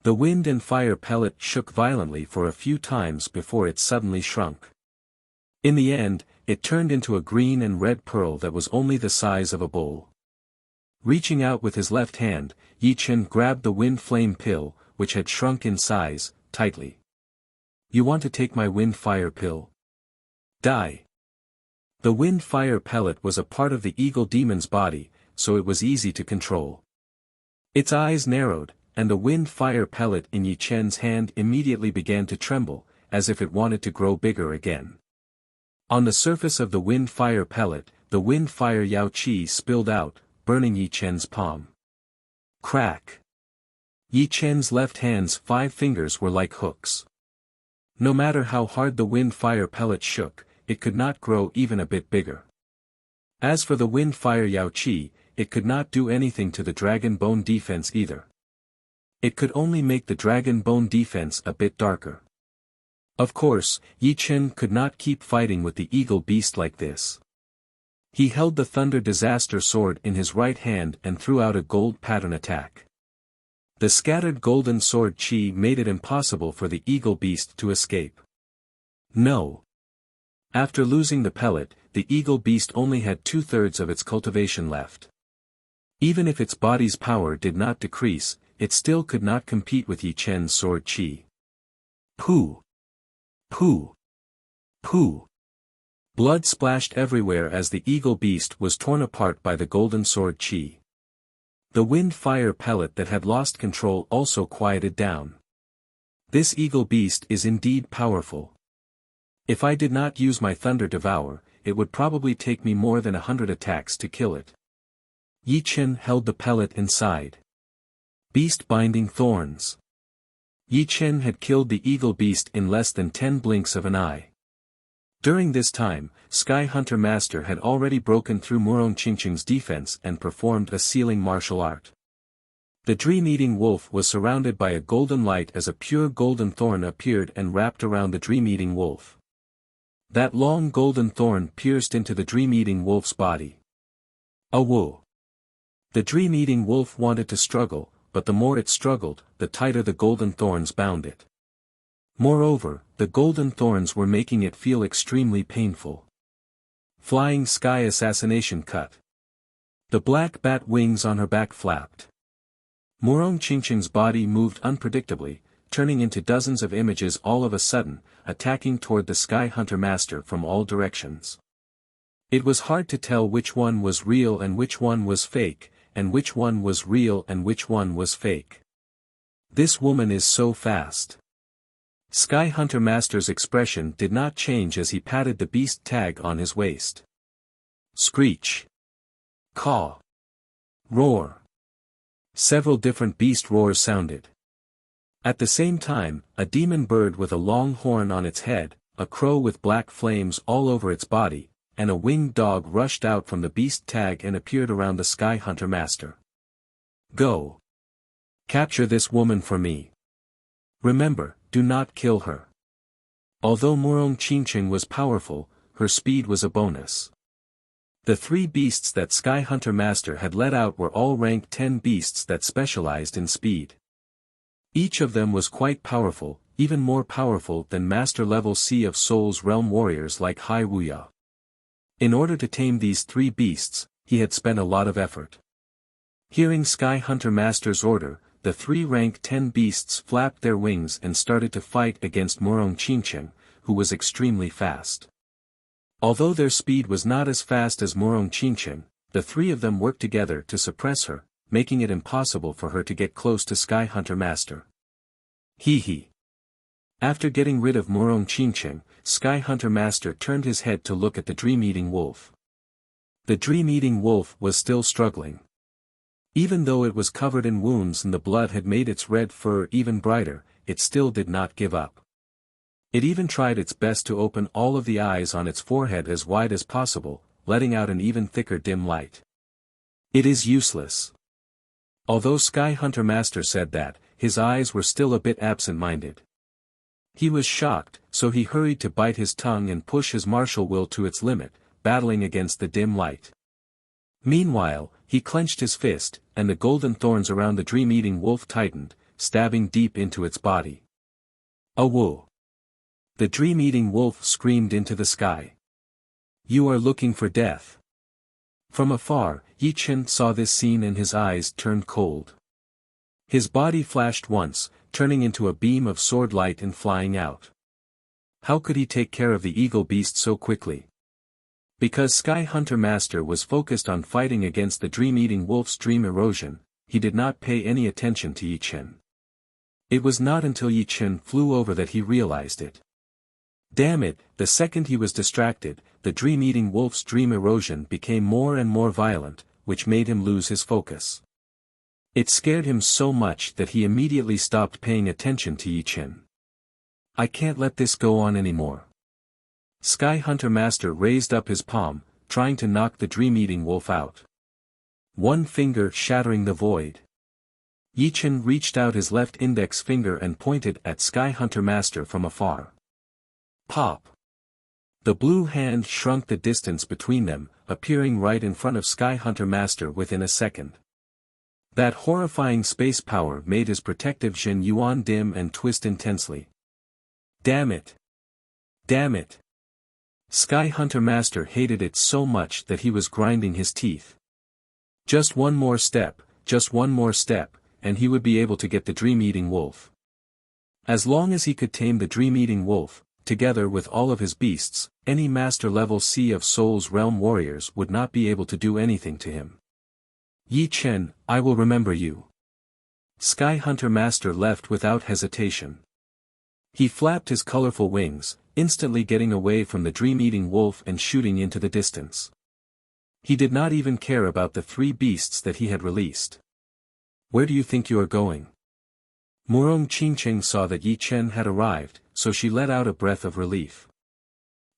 The wind and fire pellet shook violently for a few times before it suddenly shrunk. In the end, it turned into a green and red pearl that was only the size of a bowl. Reaching out with his left hand, Yi Chen grabbed the wind flame pill, which had shrunk in size, tightly. You want to take my wind fire pill? Die! The wind fire pellet was a part of the eagle demon's body, so it was easy to control. Its eyes narrowed, and the wind fire pellet in Yi Chen's hand immediately began to tremble, as if it wanted to grow bigger again. On the surface of the wind fire pellet, the wind fire Yao Qi spilled out, burning Yi Chen's palm. Crack! Yi Chen's left hand's 5 fingers were like hooks. No matter how hard the wind fire pellet shook, it could not grow even a bit bigger. As for the wind fire Yao Qi, it could not do anything to the dragon bone defense either. It could only make the dragon bone defense a bit darker. Of course, Yi Chen could not keep fighting with the eagle beast like this. He held the Thunder Disaster Sword in his right hand and threw out a gold pattern attack. The scattered golden sword chi made it impossible for the eagle beast to escape. No. After losing the pellet, the eagle beast only had 2/3 of its cultivation left. Even if its body's power did not decrease, it still could not compete with Yi Chen's sword chi. Pooh! Pooh! Pooh! Blood splashed everywhere as the eagle beast was torn apart by the golden sword chi. The wind fire pellet that had lost control also quieted down. This eagle beast is indeed powerful. If I did not use my Thunder Devour, it would probably take me more than 100 attacks to kill it. Yi Chen held the pellet inside. Beast binding thorns. Yi Chen had killed the eagle beast in less than 10 blinks of an eye. During this time, Sky Hunter Master had already broken through Murong Qingqing's defense and performed a sealing martial art. The dream-eating wolf was surrounded by a golden light as a pure golden thorn appeared and wrapped around the dream-eating wolf. That long golden thorn pierced into the dream-eating wolf's body. Woo! The dream-eating wolf wanted to struggle, but the more it struggled, the tighter the golden thorns bound it. Moreover, the golden thorns were making it feel extremely painful. Flying Sky Assassination Cut. The black bat wings on her back flapped. Murong Qingqing's body moved unpredictably, turning into dozens of images all of a sudden, attacking toward the Sky Hunter Master from all directions. It was hard to tell which one was real and which one was fake, and which one was real and which one was fake. This woman is so fast. Sky Hunter Master's expression did not change as he patted the beast tag on his waist. Screech. Caw. Roar. Several different beast roars sounded. At the same time, a demon bird with a long horn on its head, a crow with black flames all over its body, and a winged dog rushed out from the beast tag and appeared around the Sky Hunter Master. Go. Capture this woman for me. Remember, do not kill her. Although Murong Qingqing was powerful, her speed was a bonus. The 3 beasts that Sky Hunter Master had let out were all rank 10 beasts that specialized in speed. Each of them was quite powerful, even more powerful than master-level Sea of Souls realm warriors like Hai Wuya. In order to tame these 3 beasts, he had spent a lot of effort. Hearing Sky Hunter Master's order, the 3 rank 10 beasts flapped their wings and started to fight against Murong Qingqing, who was extremely fast. Although their speed was not as fast as Murong Qingqing, the 3 of them worked together to suppress her, making it impossible for her to get close to Sky Hunter Master. Hee hee. After getting rid of Murong Qingqing, Sky Hunter Master turned his head to look at the dream-eating wolf. The dream-eating wolf was still struggling. Even though it was covered in wounds and the blood had made its red fur even brighter, it still did not give up. It even tried its best to open all of the eyes on its forehead as wide as possible, letting out an even thicker dim light. It is useless. Although Sky Hunter Master said that, his eyes were still a bit absent-minded. He was shocked, so he hurried to bite his tongue and push his martial will to its limit, battling against the dim light. Meanwhile, he clenched his fist, and the golden thorns around the dream-eating wolf tightened, stabbing deep into its body. Woo! The dream-eating wolf screamed into the sky. You are looking for death. From afar, Yi Chen saw this scene and his eyes turned cold. His body flashed once, turning into a beam of sword light and flying out. How could he take care of the eagle beast so quickly? Because Sky Hunter Master was focused on fighting against the dream-eating wolf's dream erosion, he did not pay any attention to Yi Chen. It was not until Yi Chen flew over that he realized it. Damn it, the second he was distracted, the dream-eating wolf's dream erosion became more and more violent, which made him lose his focus. It scared him so much that he immediately stopped paying attention to Yi Chen. I can't let this go on anymore. Sky Hunter Master raised up his palm, trying to knock the dream-eating wolf out. One finger shattering the void. Yi Chen reached out his left index finger and pointed at Sky Hunter Master from afar. Pop! The blue hand shrunk the distance between them, appearing right in front of Sky Hunter Master within a second. That horrifying space power made his protective Jin Yuan dim and twist intensely. Damn it! Damn it! Sky Hunter Master hated it so much that he was grinding his teeth. Just one more step, and he would be able to get the dream-eating wolf. As long as he could tame the dream-eating wolf, together with all of his beasts, any master-level Sea of Souls realm warriors would not be able to do anything to him. Yi Chen, I will remember you. Sky Hunter Master left without hesitation. He flapped his colorful wings, instantly getting away from the dream-eating wolf and shooting into the distance. He did not even care about the 3 beasts that he had released. Where do you think you are going? Murong Qingcheng saw that Yi Chen had arrived, so she let out a breath of relief.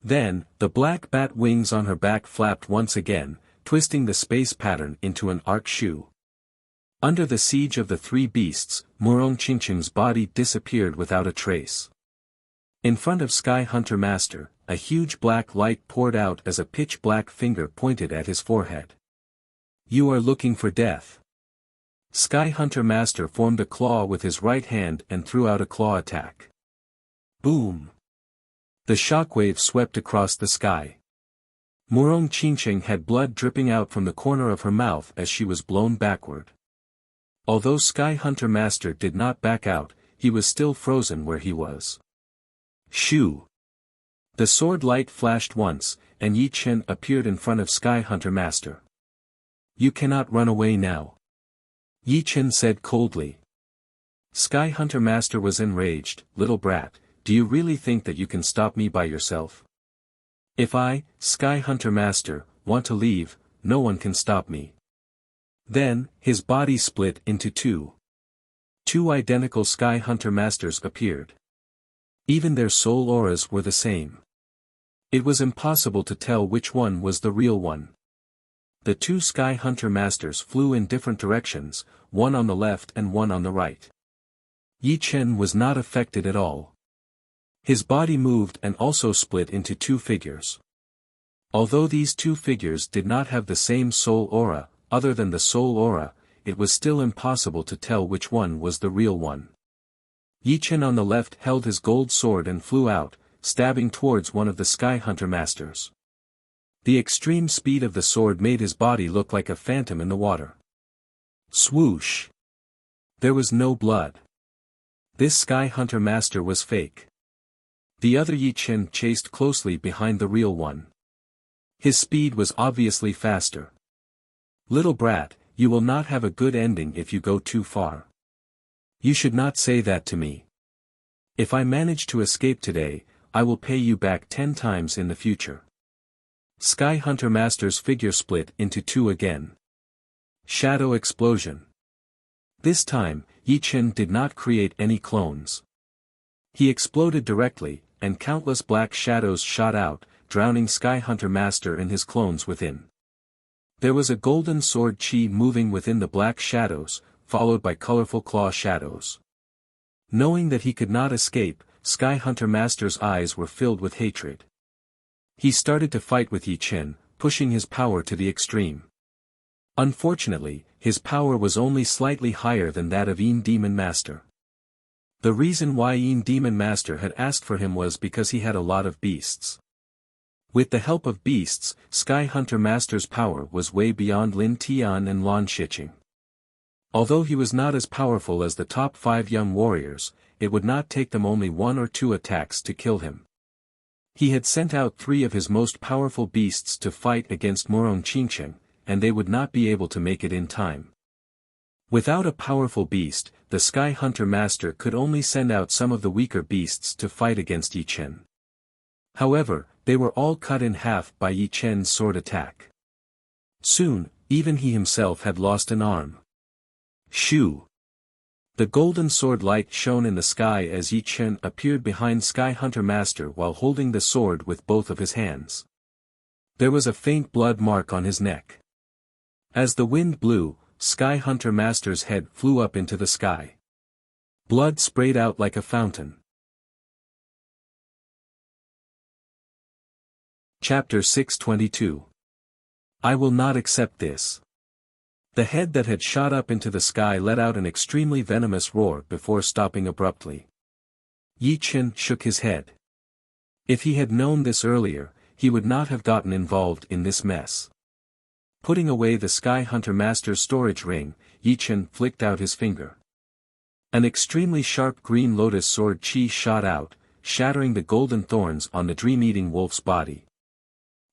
Then, the black bat wings on her back flapped once again, twisting the space pattern into an arc shoe. Under the siege of the 3 beasts, Murong Qingcheng's body disappeared without a trace. In front of Sky Hunter Master, a huge black light poured out as a pitch-black finger pointed at his forehead. You are looking for death. Sky Hunter Master formed a claw with his right hand and threw out a claw attack. Boom! The shockwave swept across the sky. Murong Qingcheng had blood dripping out from the corner of her mouth as she was blown backward. Although Sky Hunter Master did not back out, he was still frozen where he was. Shoo! The sword light flashed once, and Yi Chen appeared in front of Sky Hunter Master. You cannot run away now. Yi Chen said coldly. Sky Hunter Master was enraged. Little brat, do you really think that you can stop me by yourself? If I, Sky Hunter Master, want to leave, no one can stop me. Then, his body split into 2. 2 identical Sky Hunter Masters appeared. Even their soul auras were the same. It was impossible to tell which one was the real one. The 2 Sky Hunter Masters flew in different directions, one on the left and one on the right. Yi Chen was not affected at all. His body moved and also split into 2 figures. Although these 2 figures did not have the same soul aura, other than the soul aura, it was still impossible to tell which one was the real one. Yi Chen on the left held his gold sword and flew out, stabbing towards one of the Sky Hunter Masters. The extreme speed of the sword made his body look like a phantom in the water. Swoosh! There was no blood. This Sky Hunter Master was fake. The other Yi Chen chased closely behind the real one. His speed was obviously faster. Little brat, you will not have a good ending if you go too far. You should not say that to me. If I manage to escape today, I will pay you back 10 times in the future. Sky Hunter Master's figure split into 2 again. Shadow explosion. This time, Yi Chen did not create any clones. He exploded directly, and countless black shadows shot out, drowning Sky Hunter Master and his clones within. There was a golden sword chi moving within the black shadows, followed by colorful claw shadows. Knowing that he could not escape, Sky Hunter Master's eyes were filled with hatred. He started to fight with Yi Chen, pushing his power to the extreme. Unfortunately, his power was only slightly higher than that of Yin Demon Master. The reason why Yin Demon Master had asked for him was because he had a lot of beasts. With the help of beasts, Sky Hunter Master's power was way beyond Lin Tian and Lan Shiqing. Although he was not as powerful as the top 5 young warriors, it would not take them only 1 or 2 attacks to kill him. He had sent out 3 of his most powerful beasts to fight against Murong Qingcheng, and they would not be able to make it in time. Without a powerful beast, the Sky Hunter Master could only send out some of the weaker beasts to fight against Yi Chen. However, they were all cut in half by Yi Chen's sword attack. Soon, even he himself had lost an arm. Shoo! The golden sword light shone in the sky as Yi Chen appeared behind Sky Hunter Master while holding the sword with both of his hands. There was a faint blood mark on his neck. As the wind blew, Sky Hunter Master's head flew up into the sky. Blood sprayed out like a fountain. Chapter 622. I will not accept this. The head that had shot up into the sky let out an extremely venomous roar before stopping abruptly. Yi Chen shook his head. If he had known this earlier, he would not have gotten involved in this mess. Putting away the Sky Hunter Master's storage ring, Yi Chen flicked out his finger. An extremely sharp green lotus sword chi shot out, shattering the golden thorns on the dream-eating wolf's body.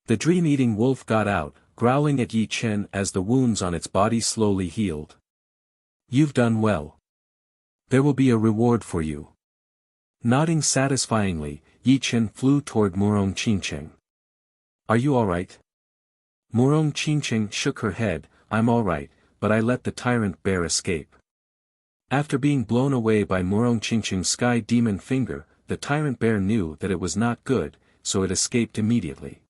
The dream-eating wolf got out, growling at Yi Chen as the wounds on its body slowly healed. "You've done well. There will be a reward for you." Nodding satisfyingly, Yi Chen flew toward Murong Qingcheng. "Are you alright?" Murong Qingcheng shook her head. "I'm alright, but I let the tyrant bear escape." After being blown away by Murong Qingcheng's sky demon finger, the tyrant bear knew that it was not good, so it escaped immediately.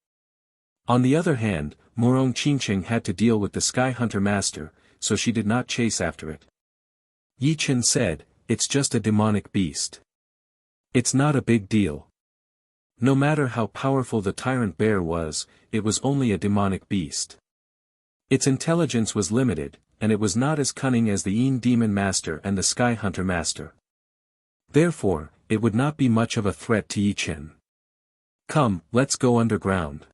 On the other hand, Murong Qingcheng had to deal with the Sky Hunter Master, so she did not chase after it. Yi Chen said, "It's just a demonic beast. It's not a big deal." No matter how powerful the tyrant bear was, it was only a demonic beast. Its intelligence was limited, and it was not as cunning as the Yin Demon Master and the Sky Hunter Master. Therefore, it would not be much of a threat to Yi Chen. "Come, let's go underground."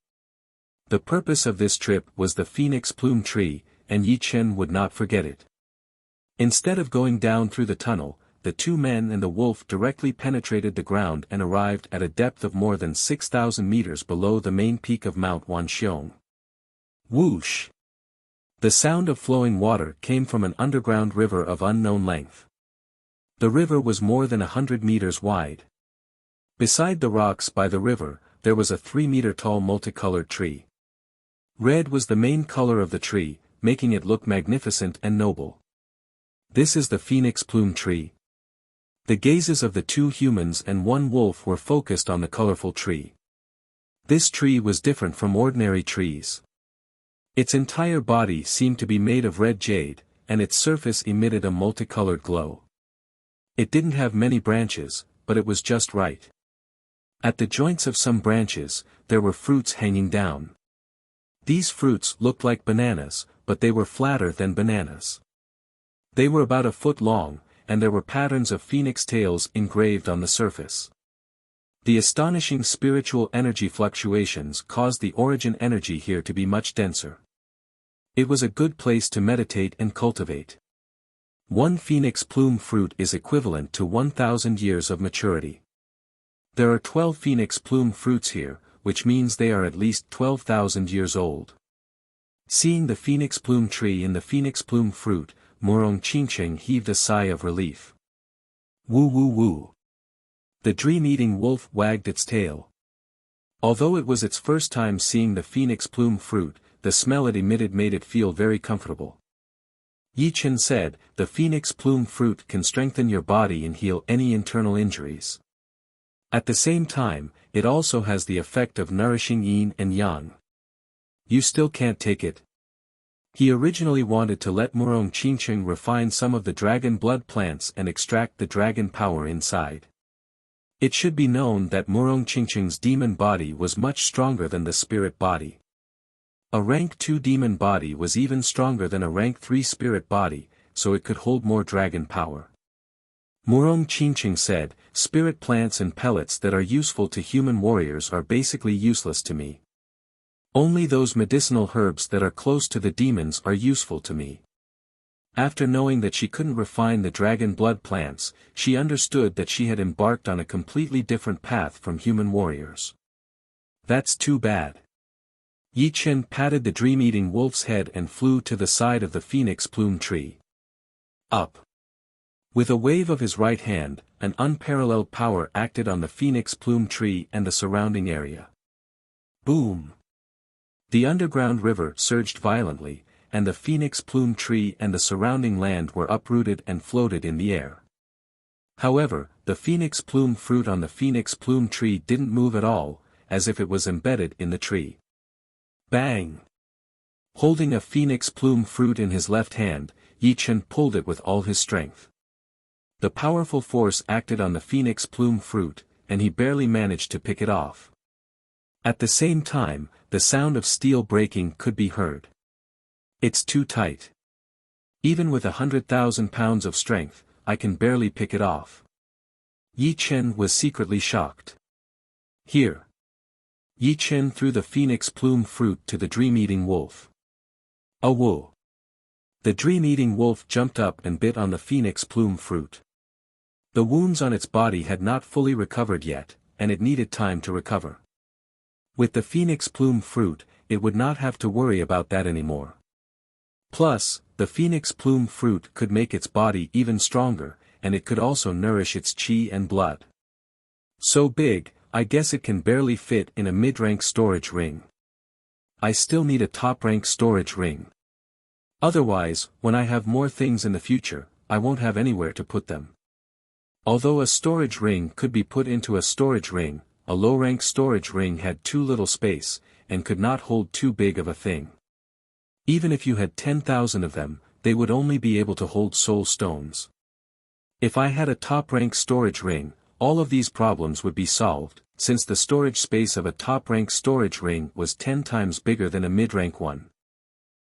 The purpose of this trip was the Phoenix Plume Tree, and Yi Chen would not forget it. Instead of going down through the tunnel, the two men and the wolf directly penetrated the ground and arrived at a depth of more than 6,000 meters below the main peak of Mount Wanxiong. Whoosh! The sound of flowing water came from an underground river of unknown length. The river was more than 100 meters wide. Beside the rocks by the river, there was a 3-meter-tall multicolored tree. Red was the main color of the tree, making it look magnificent and noble. "This is the Phoenix Plume Tree." The gazes of the two humans and one wolf were focused on the colorful tree. This tree was different from ordinary trees. Its entire body seemed to be made of red jade, and its surface emitted a multicolored glow. It didn't have many branches, but it was just right. At the joints of some branches, there were fruits hanging down. These fruits looked like bananas, but they were flatter than bananas. They were about a foot long, and there were patterns of phoenix tails engraved on the surface. The astonishing spiritual energy fluctuations caused the origin energy here to be much denser. It was a good place to meditate and cultivate. One phoenix plume fruit is equivalent to 1,000 years of maturity. There are 12 phoenix plume fruits here, which means they are at least 12,000 years old. Seeing the phoenix plume tree and the phoenix plume fruit, Murong Qingcheng heaved a sigh of relief. Woo woo woo. The dream-eating wolf wagged its tail. Although it was its first time seeing the phoenix plume fruit, the smell it emitted made it feel very comfortable. Yi Chen said, "The phoenix plume fruit can strengthen your body and heal any internal injuries. At the same time, it also has the effect of nourishing yin and yang. You still can't take it?" He originally wanted to let Murong Qingcheng refine some of the dragon blood plants and extract the dragon power inside. It should be known that Murong Qingcheng's demon body was much stronger than the spirit body. A rank 2 demon body was even stronger than a rank 3 spirit body, so it could hold more dragon power. Murong Qingcheng said, "Spirit plants and pellets that are useful to human warriors are basically useless to me. Only those medicinal herbs that are close to the demons are useful to me." After knowing that she couldn't refine the dragon blood plants, she understood that she had embarked on a completely different path from human warriors. "That's too bad." Yi Chen patted the dream-eating wolf's head and flew to the side of the phoenix plume tree. Up. With a wave of his right hand, an unparalleled power acted on the phoenix plume tree and the surrounding area. Boom! The underground river surged violently, and the phoenix plume tree and the surrounding land were uprooted and floated in the air. However, the phoenix plume fruit on the phoenix plume tree didn't move at all, as if it was embedded in the tree. Bang! Holding a phoenix plume fruit in his left hand, Yi Chen pulled it with all his strength. The powerful force acted on the phoenix plume fruit, and he barely managed to pick it off. At the same time, the sound of steel breaking could be heard. "It's too tight. Even with 100,000 pounds of strength, I can barely pick it off." Yi Chen was secretly shocked. "Here." Yi Chen threw the phoenix plume fruit to the dream-eating wolf. A woo! The dream-eating wolf jumped up and bit on the phoenix plume fruit. The wounds on its body had not fully recovered yet, and it needed time to recover. With the phoenix plume fruit, it would not have to worry about that anymore. Plus, the phoenix plume fruit could make its body even stronger, and it could also nourish its chi and blood. So big, I guess it can barely fit in a mid-rank storage ring. I still need a top-rank storage ring. Otherwise, when I have more things in the future, I won't have anywhere to put them. Although a storage ring could be put into a storage ring, a low-rank storage ring had too little space, and could not hold too big of a thing. Even if you had 10,000 of them, they would only be able to hold soul stones. If I had a top-rank storage ring, all of these problems would be solved, since the storage space of a top-rank storage ring was 10 times bigger than a mid-rank one.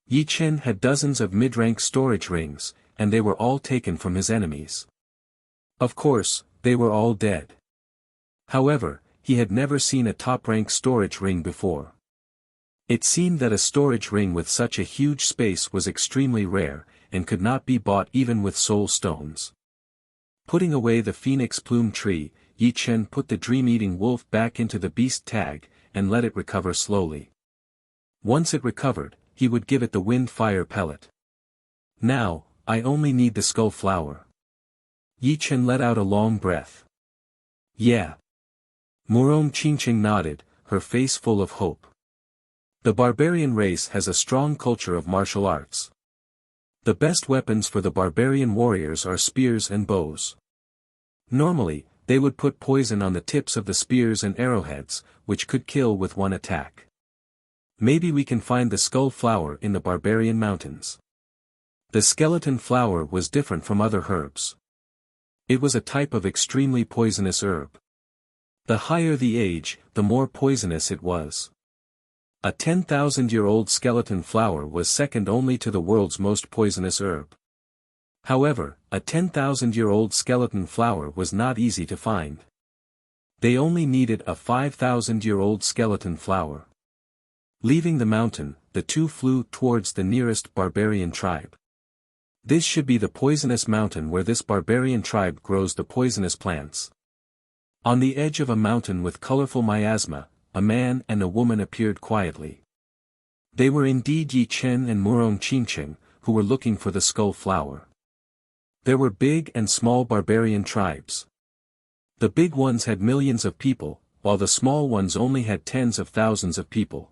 Yi Chen had dozens of mid-rank storage rings, and they were all taken from his enemies. Of course, they were all dead. However, he had never seen a top-rank storage ring before. It seemed that a storage ring with such a huge space was extremely rare, and could not be bought even with soul stones. Putting away the phoenix plume tree, Yi Chen put the dream-eating wolf back into the beast tag, and let it recover slowly. Once it recovered, he would give it the wind fire pellet. Now, I only need the skull flower. Yi Chen let out a long breath. Yeah. Murong Qingqing nodded, her face full of hope. The barbarian race has a strong culture of martial arts. The best weapons for the barbarian warriors are spears and bows. Normally, they would put poison on the tips of the spears and arrowheads, which could kill with one attack. Maybe we can find the skull flower in the barbarian mountains. The skeleton flower was different from other herbs. It was a type of extremely poisonous herb. The higher the age, the more poisonous it was. A 10,000-year-old skeleton flower was second only to the world's most poisonous herb. However, a 10,000-year-old skeleton flower was not easy to find. They only needed a 5,000-year-old skeleton flower. Leaving the mountain, the two flew towards the nearest barbarian tribe. This should be the poisonous mountain where this barbarian tribe grows the poisonous plants. On the edge of a mountain with colorful miasma, a man and a woman appeared quietly. They were indeed Yi Chen and Murong Qingqing, who were looking for the skull flower. There were big and small barbarian tribes. The big ones had millions of people, while the small ones only had tens of thousands of people.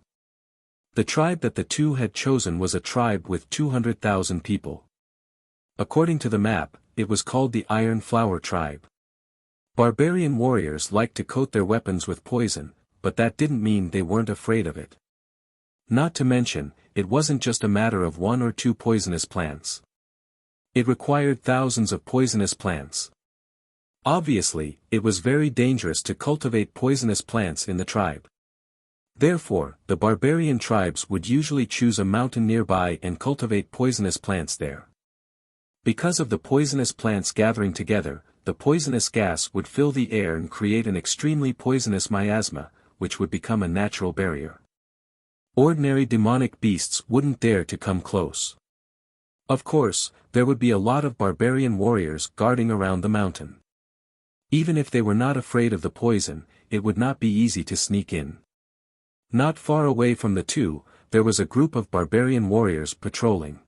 The tribe that the two had chosen was a tribe with 200,000 people. According to the map, it was called the Iron Flower Tribe. Barbarian warriors liked to coat their weapons with poison, but that didn't mean they weren't afraid of it. Not to mention, it wasn't just a matter of one or two poisonous plants. It required thousands of poisonous plants. Obviously, it was very dangerous to cultivate poisonous plants in the tribe. Therefore, the barbarian tribes would usually choose a mountain nearby and cultivate poisonous plants there. Because of the poisonous plants gathering together, the poisonous gas would fill the air and create an extremely poisonous miasma, which would become a natural barrier. Ordinary demonic beasts wouldn't dare to come close. Of course, there would be a lot of barbarian warriors guarding around the mountain. Even if they were not afraid of the poison, it would not be easy to sneak in. Not far away from the two, there was a group of barbarian warriors patrolling.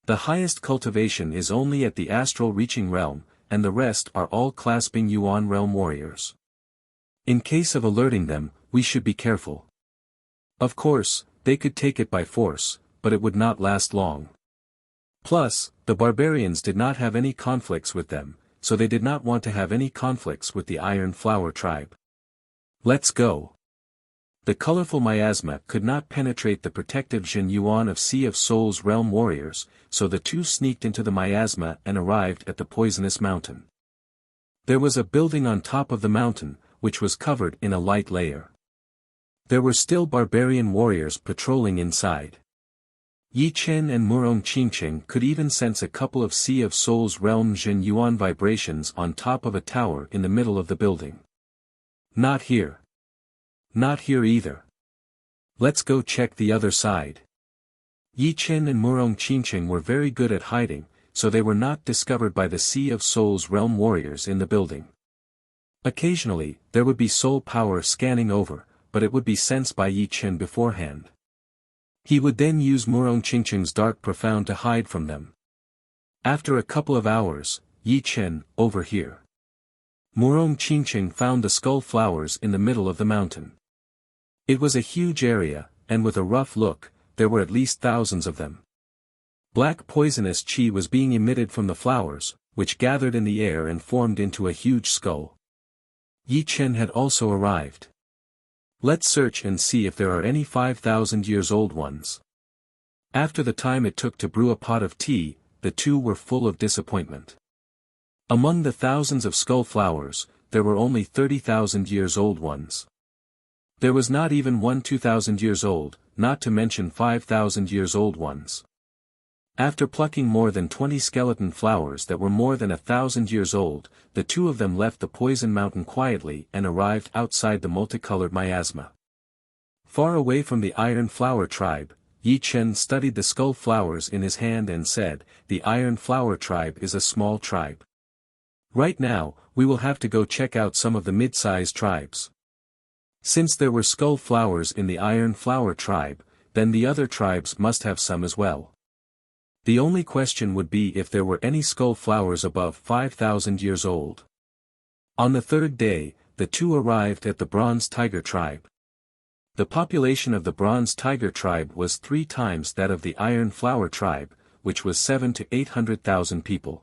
The highest cultivation is only at the astral reaching realm, and the rest are all clasping Yuan realm warriors. In case of alerting them, we should be careful. Of course, they could take it by force, but it would not last long. Plus, the barbarians did not have any conflicts with them, so they did not want to have any conflicts with the Iron Flower Tribe. Let's go. The colorful miasma could not penetrate the protective Jin Yuan of Sea of Souls realm warriors, so the two sneaked into the miasma and arrived at the poisonous mountain. There was a building on top of the mountain, which was covered in a light layer. There were still barbarian warriors patrolling inside. Yi Chen and Murong Qingqing could even sense a couple of Sea of Souls realm Jin Yuan vibrations on top of a tower in the middle of the building. Not here. Not here either. Let's go check the other side. Yi Chen and Murong Qingqing were very good at hiding, so they were not discovered by the Sea of Souls realm warriors in the building. Occasionally, there would be soul power scanning over, but it would be sensed by Yi Chen beforehand. He would then use Murong Qingqing's dark profound to hide from them. After a couple of hours, Yi Chen, over here. Murong Qingqing found the skull flowers in the middle of the mountain. It was a huge area, and with a rough look, there were at least thousands of them. Black poisonous qi was being emitted from the flowers, which gathered in the air and formed into a huge skull. Yi Chen had also arrived. Let's search and see if there are any 5,000 years old ones. After the time it took to brew a pot of tea, the two were full of disappointment. Among the thousands of skull flowers, there were only 30,000 years old ones. There was not even one 2,000 years old, not to mention 5,000 years old ones. After plucking more than 20 skeleton flowers that were more than 1,000 years old, the two of them left the poison mountain quietly and arrived outside the multicolored miasma. Far away from the iron flower tribe, Yi Chen studied the skull flowers in his hand and said, "The iron flower tribe is a small tribe. Right now, we will have to go check out some of the mid-sized tribes." Since there were skull flowers in the iron flower tribe, then the other tribes must have some as well. The only question would be if there were any skull flowers above 5,000 years old. On the third day, the two arrived at the Bronze Tiger tribe. The population of the Bronze Tiger tribe was 3 times that of the Iron Flower tribe, which was 700,000 to 800,000 people.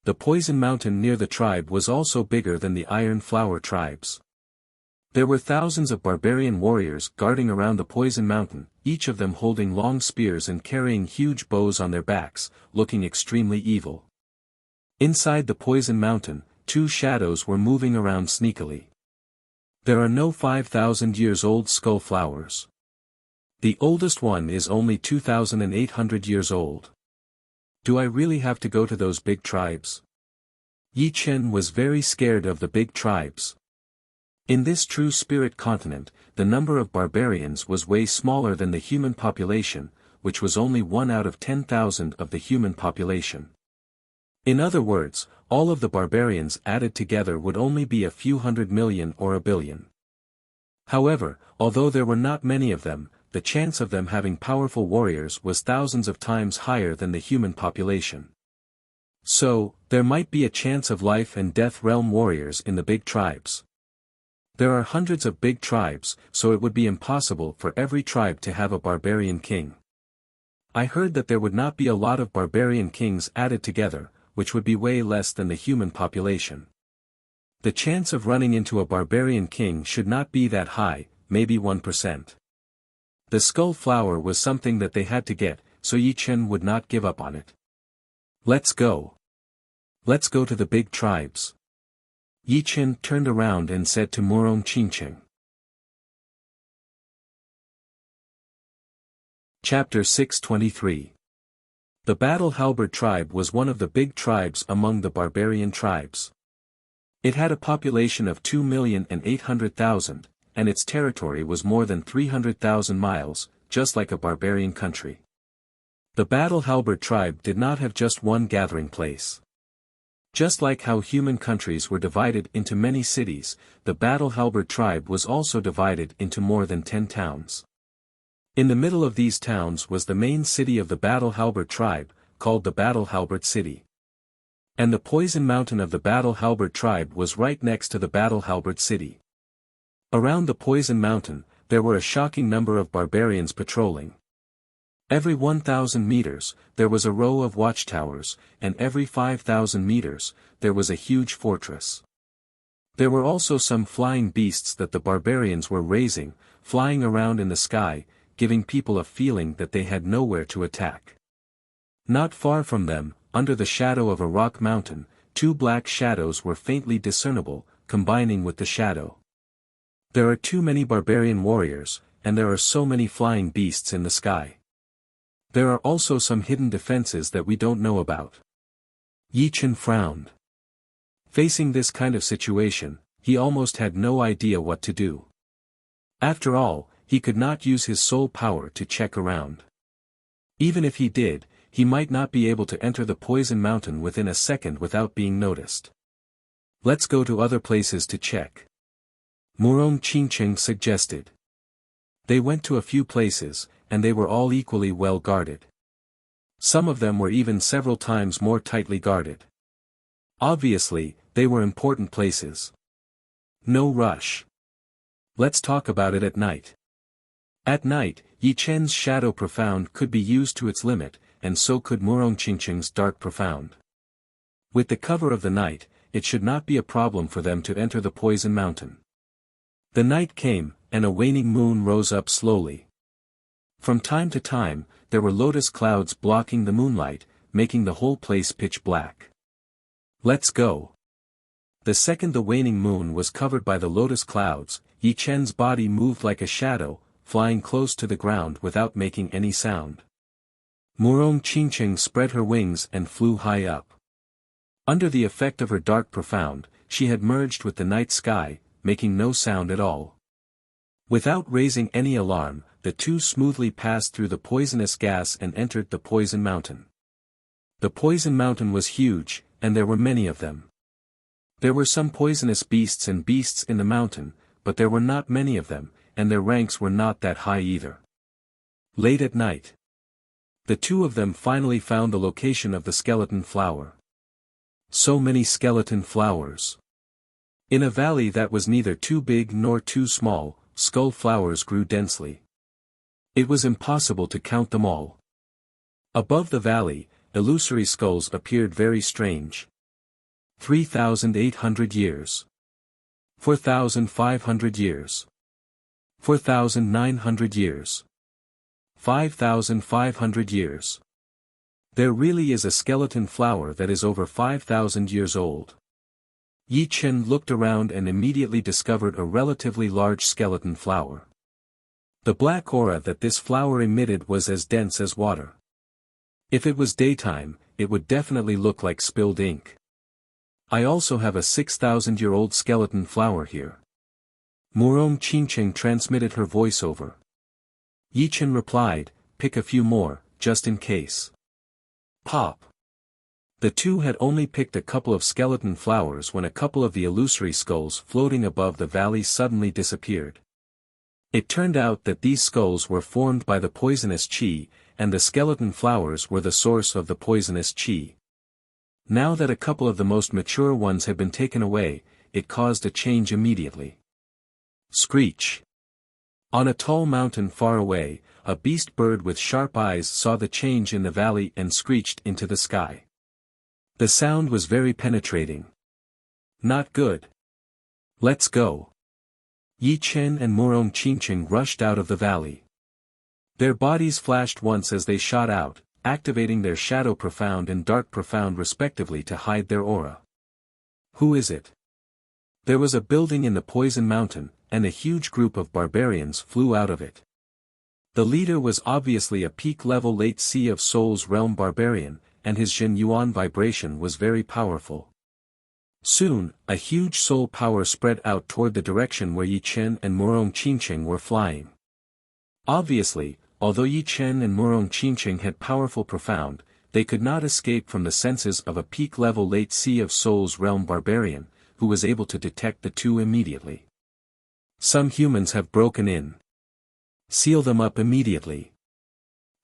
The Poison Mountain near the tribe was also bigger than the Iron Flower tribes. There were thousands of barbarian warriors guarding around the Poison Mountain, each of them holding long spears and carrying huge bows on their backs, looking extremely evil. Inside the Poison Mountain, 2 shadows were moving around sneakily. There are no 5,000 years old skull flowers. The oldest one is only 2,800 years old. Do I really have to go to those big tribes? Yi Chen was very scared of the big tribes. In this true spirit continent, the number of barbarians was way smaller than the human population, which was only 1 out of 10,000 of the human population. In other words, all of the barbarians added together would only be a few 100 million or a billion. However, although there were not many of them, the chance of them having powerful warriors was thousands of times higher than the human population. So, there might be a chance of life and death realm warriors in the big tribes. There are hundreds of big tribes, so it would be impossible for every tribe to have a barbarian king. I heard that there would not be a lot of barbarian kings added together, which would be way less than the human population. The chance of running into a barbarian king should not be that high, maybe 1%. The skull flower was something that they had to get, so Yi Chen would not give up on it. Let's go. Let's go to the big tribes. Yi Chen turned around and said to Murong Qingqing. Chapter 623. The Battle Halberd tribe was one of the big tribes among the barbarian tribes. It had a population of 2,800,000, and its territory was more than 300,000 miles, just like a barbarian country. The Battle Halberd tribe did not have just one gathering place. Just like how human countries were divided into many cities, the Battle Halberd tribe was also divided into more than 10 towns. In the middle of these towns was the main city of the Battle Halberd tribe, called the Battle Halberd City. And the Poison Mountain of the Battle Halberd tribe was right next to the Battle Halberd City. Around the Poison Mountain, there were a shocking number of barbarians patrolling. Every 1,000 meters, there was a row of watchtowers, and every 5,000 meters, there was a huge fortress. There were also some flying beasts that the barbarians were raising, flying around in the sky, giving people a feeling that they had nowhere to attack. Not far from them, under the shadow of a rock mountain, 2 black shadows were faintly discernible, combining with the shadow. There are too many barbarian warriors, and there are so many flying beasts in the sky. There are also some hidden defenses that we don't know about. Yi Chen frowned. Facing this kind of situation, he almost had no idea what to do. After all, he could not use his soul power to check around. Even if he did, he might not be able to enter the Poison Mountain within a second without being noticed. Let's go to other places to check. Murong Qingqing suggested. They went to a few places, and they were all equally well guarded. Some of them were even several times more tightly guarded. Obviously, they were important places. No rush. Let's talk about it at night. At night, Yi Chen's shadow profound could be used to its limit, and so could Murong Qingqing's dark profound. With the cover of the night, it should not be a problem for them to enter the Poison Mountain. The night came, and a waning moon rose up slowly. From time to time, there were lotus clouds blocking the moonlight, making the whole place pitch black. Let's go. The second the waning moon was covered by the lotus clouds, Yi Chen's body moved like a shadow, flying close to the ground without making any sound. Murong Qingqing spread her wings and flew high up. Under the effect of her dark profound, she had merged with the night sky, making no sound at all. Without raising any alarm, the two smoothly passed through the poisonous gas and entered the Poison Mountain. The Poison Mountain was huge, and there were many of them. There were some poisonous beasts in the mountain, but there were not many of them, and their ranks were not that high either. Late at night, the two of them finally found the location of the skeleton flower. So many skeleton flowers. In a valley that was neither too big nor too small, skull flowers grew densely. It was impossible to count them all. Above the valley, illusory skulls appeared very strange. 3,800 years. 4,500 years. 4,900 years. 5,500 years. There really is a skeleton flower that is over 5,000 years old. Yi Chen looked around and immediately discovered a relatively large skeleton flower. The black aura that this flower emitted was as dense as water. If it was daytime, it would definitely look like spilled ink. I also have a 6,000-year-old skeleton flower here. Murong Qingqing transmitted her voice over. Yi Chen replied, pick a few more, just in case. Pop. The two had only picked a couple of skeleton flowers when a couple of the illusory skulls floating above the valley suddenly disappeared. It turned out that these skulls were formed by the poisonous qi, and the skeleton flowers were the source of the poisonous qi. Now that a couple of the most mature ones had been taken away, it caused a change immediately. Screech. On a tall mountain far away, a beast bird with sharp eyes saw the change in the valley and screeched into the sky. The sound was very penetrating. Not good. Let's go. Yi Chen and Murong Qingqing rushed out of the valley. Their bodies flashed once as they shot out, activating their shadow profound and dark profound respectively to hide their aura. Who is it? There was a building in the Poison Mountain, and a huge group of barbarians flew out of it. The leader was obviously a peak-level late Sea of Souls realm barbarian, and his Jin Yuan vibration was very powerful. Soon, a huge soul power spread out toward the direction where Yi Chen and Murong Qingqing were flying. Obviously, although Yi Chen and Murong Qingqing had powerful profound, they could not escape from the senses of a peak-level late Sea of Souls realm barbarian, who was able to detect the two immediately. Some humans have broken in. Seal them up immediately.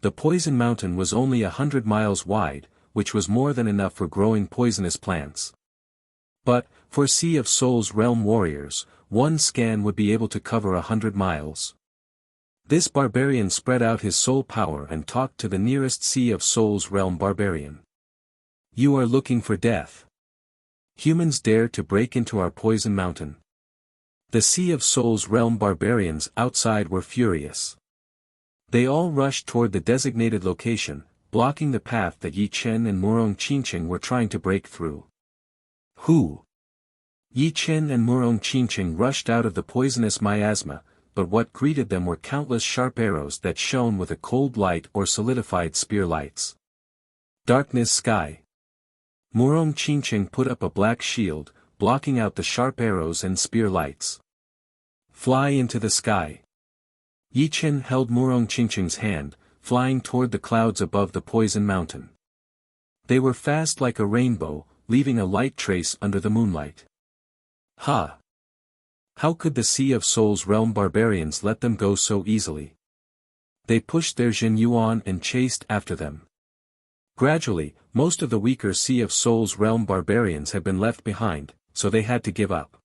The Poison Mountain was only 100 miles wide, which was more than enough for growing poisonous plants. But, for Sea of Souls realm warriors, one scan would be able to cover 100 miles. This barbarian spread out his soul power and talked to the nearest Sea of Souls realm barbarian. You are looking for death. Humans dare to break into our Poison Mountain. The Sea of Souls realm barbarians outside were furious. They all rushed toward the designated location, blocking the path that Yi Chen and Murong Qingqing were trying to break through. Who? Yi Chen and Murong Qingqing rushed out of the poisonous miasma, but what greeted them were countless sharp arrows that shone with a cold light or solidified spear lights. Darkness sky. Murong Qingqing put up a black shield, blocking out the sharp arrows and spear lights. Fly into the sky. Yi Chen held Murong Qingqing's hand, flying toward the clouds above the Poison Mountain. They were fast like a rainbow, leaving a light trace under the moonlight. Ha! How could the Sea of Souls realm barbarians let them go so easily? They pushed their Jin Yuan and chased after them. Gradually, most of the weaker Sea of Souls realm barbarians had been left behind, so they had to give up.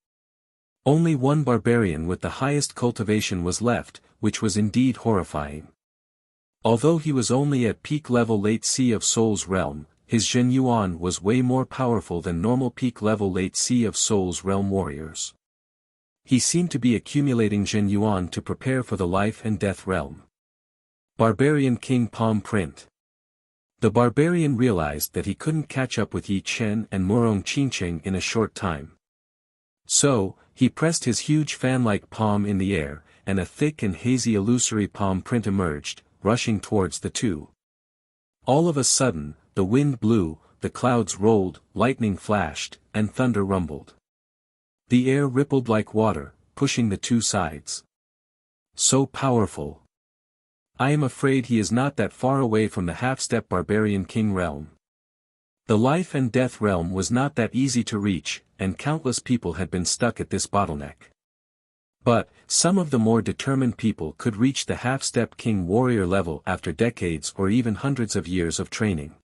Only one barbarian with the highest cultivation was left, which was indeed horrifying. Although he was only at peak level late Sea of Souls realm, his Jin Yuan was way more powerful than normal peak level late Sea of Souls realm warriors. He seemed to be accumulating Jin Yuan to prepare for the life and death realm. Barbarian King Palm Print. The barbarian realized that he couldn't catch up with Yi Chen and Murong Qingqing in a short time. So, he pressed his huge fan-like palm in the air, and a thick and hazy illusory palm print emerged, rushing towards the two. All of a sudden, the wind blew, the clouds rolled, lightning flashed, and thunder rumbled. The air rippled like water, pushing the two sides. So powerful. I am afraid he is not that far away from the half-step barbarian king realm. The life and death realm was not that easy to reach, and countless people had been stuck at this bottleneck. But, some of the more determined people could reach the half-step king warrior level after decades or even hundreds of years of training.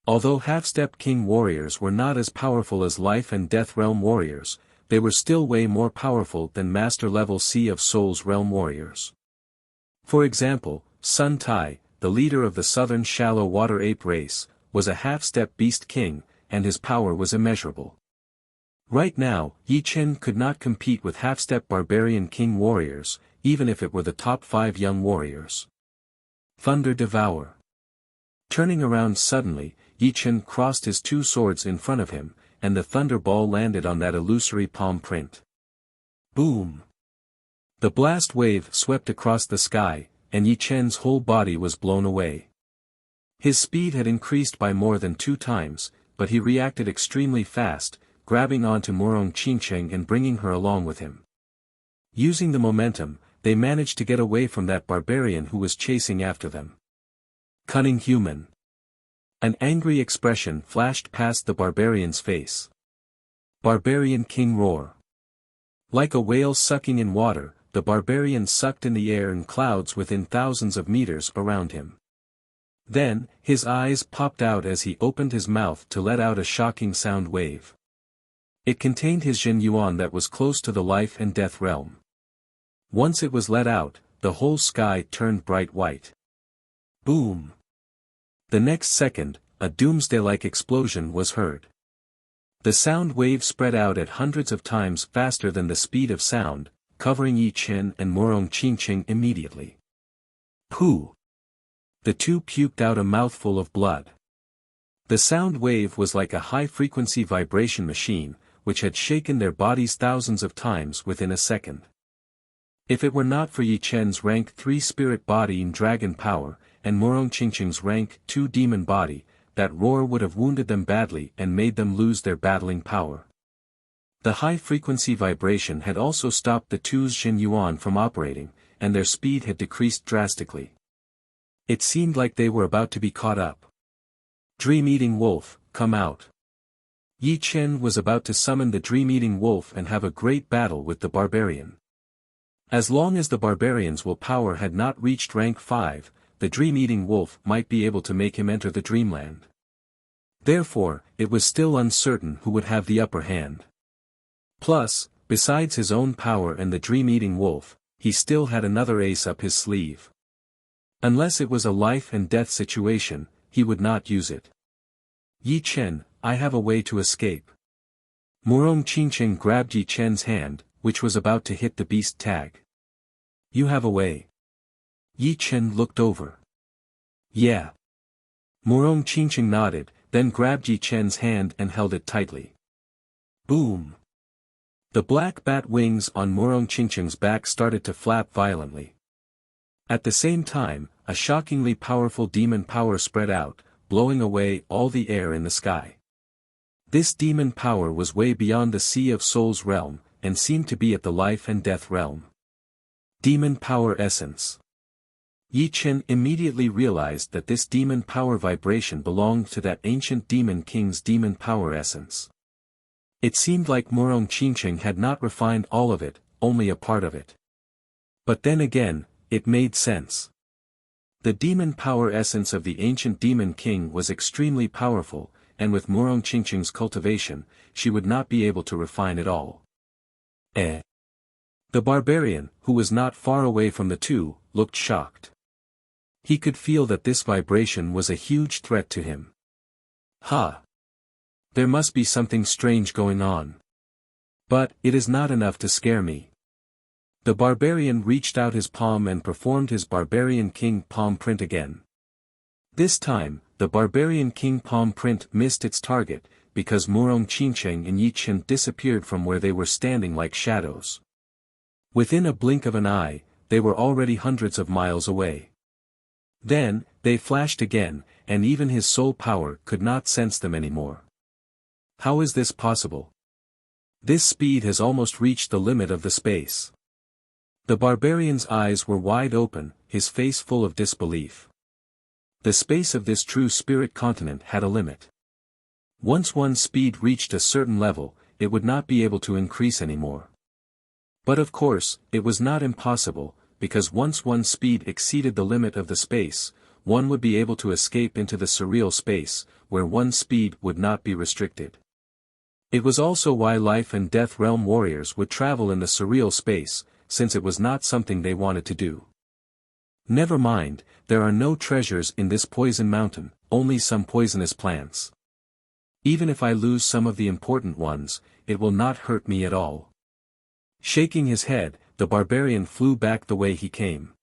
Although half-step king warriors were not as powerful as life and death realm warriors, they were still way more powerful than master-level Sea of Souls realm warriors. For example, Sun Tai, the leader of the southern shallow water ape race, was a half-step beast king, and his power was immeasurable. Right now, Yi Chen could not compete with half-step barbarian king warriors, even if it were the top 5 young warriors. Thunder Devour. Turning around suddenly, Yi Chen crossed his two swords in front of him, and the thunder ball landed on that illusory palm print. Boom! The blast wave swept across the sky, and Yi Chen's whole body was blown away. His speed had increased by more than 2 times, but he reacted extremely fast, grabbing onto Murong Qingqing and bringing her along with him. Using the momentum, they managed to get away from that barbarian who was chasing after them. Cunning human. An angry expression flashed past the barbarian's face. Barbarian King Roar. Like a whale sucking in water, the barbarian sucked in the air in clouds within thousands of meters around him. Then, his eyes popped out as he opened his mouth to let out a shocking sound wave. It contained his Jin Yuan that was close to the life and death realm. Once it was let out, the whole sky turned bright white. Boom! The next second, a doomsday-like explosion was heard. The sound wave spread out at hundreds of times faster than the speed of sound, covering Yi Chen and Murong Qingqing immediately. Pooh! The two puked out a mouthful of blood. The sound wave was like a high-frequency vibration machine, which had shaken their bodies thousands of times within a second. If it were not for Yi Chen's rank 3 spirit body and dragon power, and Murong Qingqing's rank 2 demon body, that roar would have wounded them badly and made them lose their battling power. The high-frequency vibration had also stopped the two's Jin Yuan from operating, and their speed had decreased drastically. It seemed like they were about to be caught up. Dream-eating wolf, come out. Yi Chen was about to summon the dream-eating wolf and have a great battle with the barbarian. As long as the barbarian's willpower had not reached rank 5, the dream-eating wolf might be able to make him enter the dreamland. Therefore, it was still uncertain who would have the upper hand. Plus, besides his own power and the dream-eating wolf, he still had another ace up his sleeve. Unless it was a life and death situation, he would not use it. Yi Chen, I have a way to escape. Murong Qingqing grabbed Yi Chen's hand, which was about to hit the beast tag. You have a way. Yi Chen looked over. Yeah. Murong Qingqing nodded, then grabbed Yi Chen's hand and held it tightly. Boom! The black bat wings on Murong Qingqing's back started to flap violently. At the same time, a shockingly powerful demon power spread out, blowing away all the air in the sky. This demon power was way beyond the Sea of Souls realm, and seemed to be at the life and death realm. Demon Power Essence. Yi Chen immediately realized that this demon power vibration belonged to that ancient demon king's demon power essence. It seemed like Murong Qingqing had not refined all of it, only a part of it. But then again, it made sense. The demon power essence of the ancient demon king was extremely powerful, and with Murong Qingqing's cultivation, she would not be able to refine it all. The barbarian, who was not far away from the two, looked shocked. He could feel that this vibration was a huge threat to him. Ha! There must be something strange going on. But, it is not enough to scare me. The barbarian reached out his palm and performed his barbarian king palm print again. This time, the barbarian king palm print missed its target, because Murong Qingqing and Yi Chen disappeared from where they were standing like shadows. Within a blink of an eye, they were already hundreds of miles away. Then, they flashed again, and even his soul power could not sense them anymore. How is this possible? This speed has almost reached the limit of the space. The barbarian's eyes were wide open, his face full of disbelief. The space of this true spirit continent had a limit. Once one's speed reached a certain level, it would not be able to increase anymore. But of course, it was not impossible, because once one's speed exceeded the limit of the space, one would be able to escape into the surreal space, where one's speed would not be restricted. It was also why life and death realm warriors would travel in the surreal space, since it was not something they wanted to do. Never mind, there are no treasures in this poison mountain, only some poisonous plants. Even if I lose some of the important ones, it will not hurt me at all. Shaking his head, the barbarian flew back the way he came.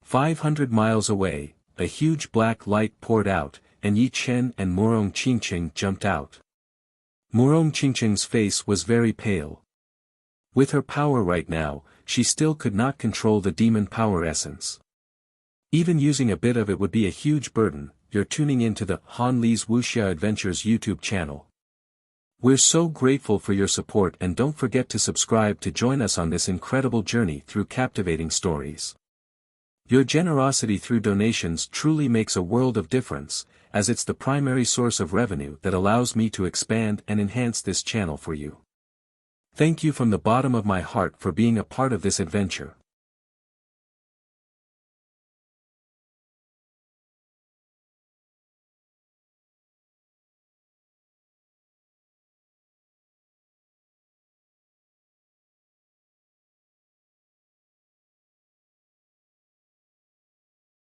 500 miles away, a huge black light poured out, and Yi Chen and Murong Qingqing jumped out. Murong Qingqing's face was very pale. With her power right now, she still could not control the demon power essence. Even using a bit of it would be a huge burden. You're tuning into the Han Li's Wuxia Adventures YouTube channel. We're so grateful for your support, and don't forget to subscribe to join us on this incredible journey through captivating stories. Your generosity through donations truly makes a world of difference, as it's the primary source of revenue that allows me to expand and enhance this channel for you. Thank you from the bottom of my heart for being a part of this adventure.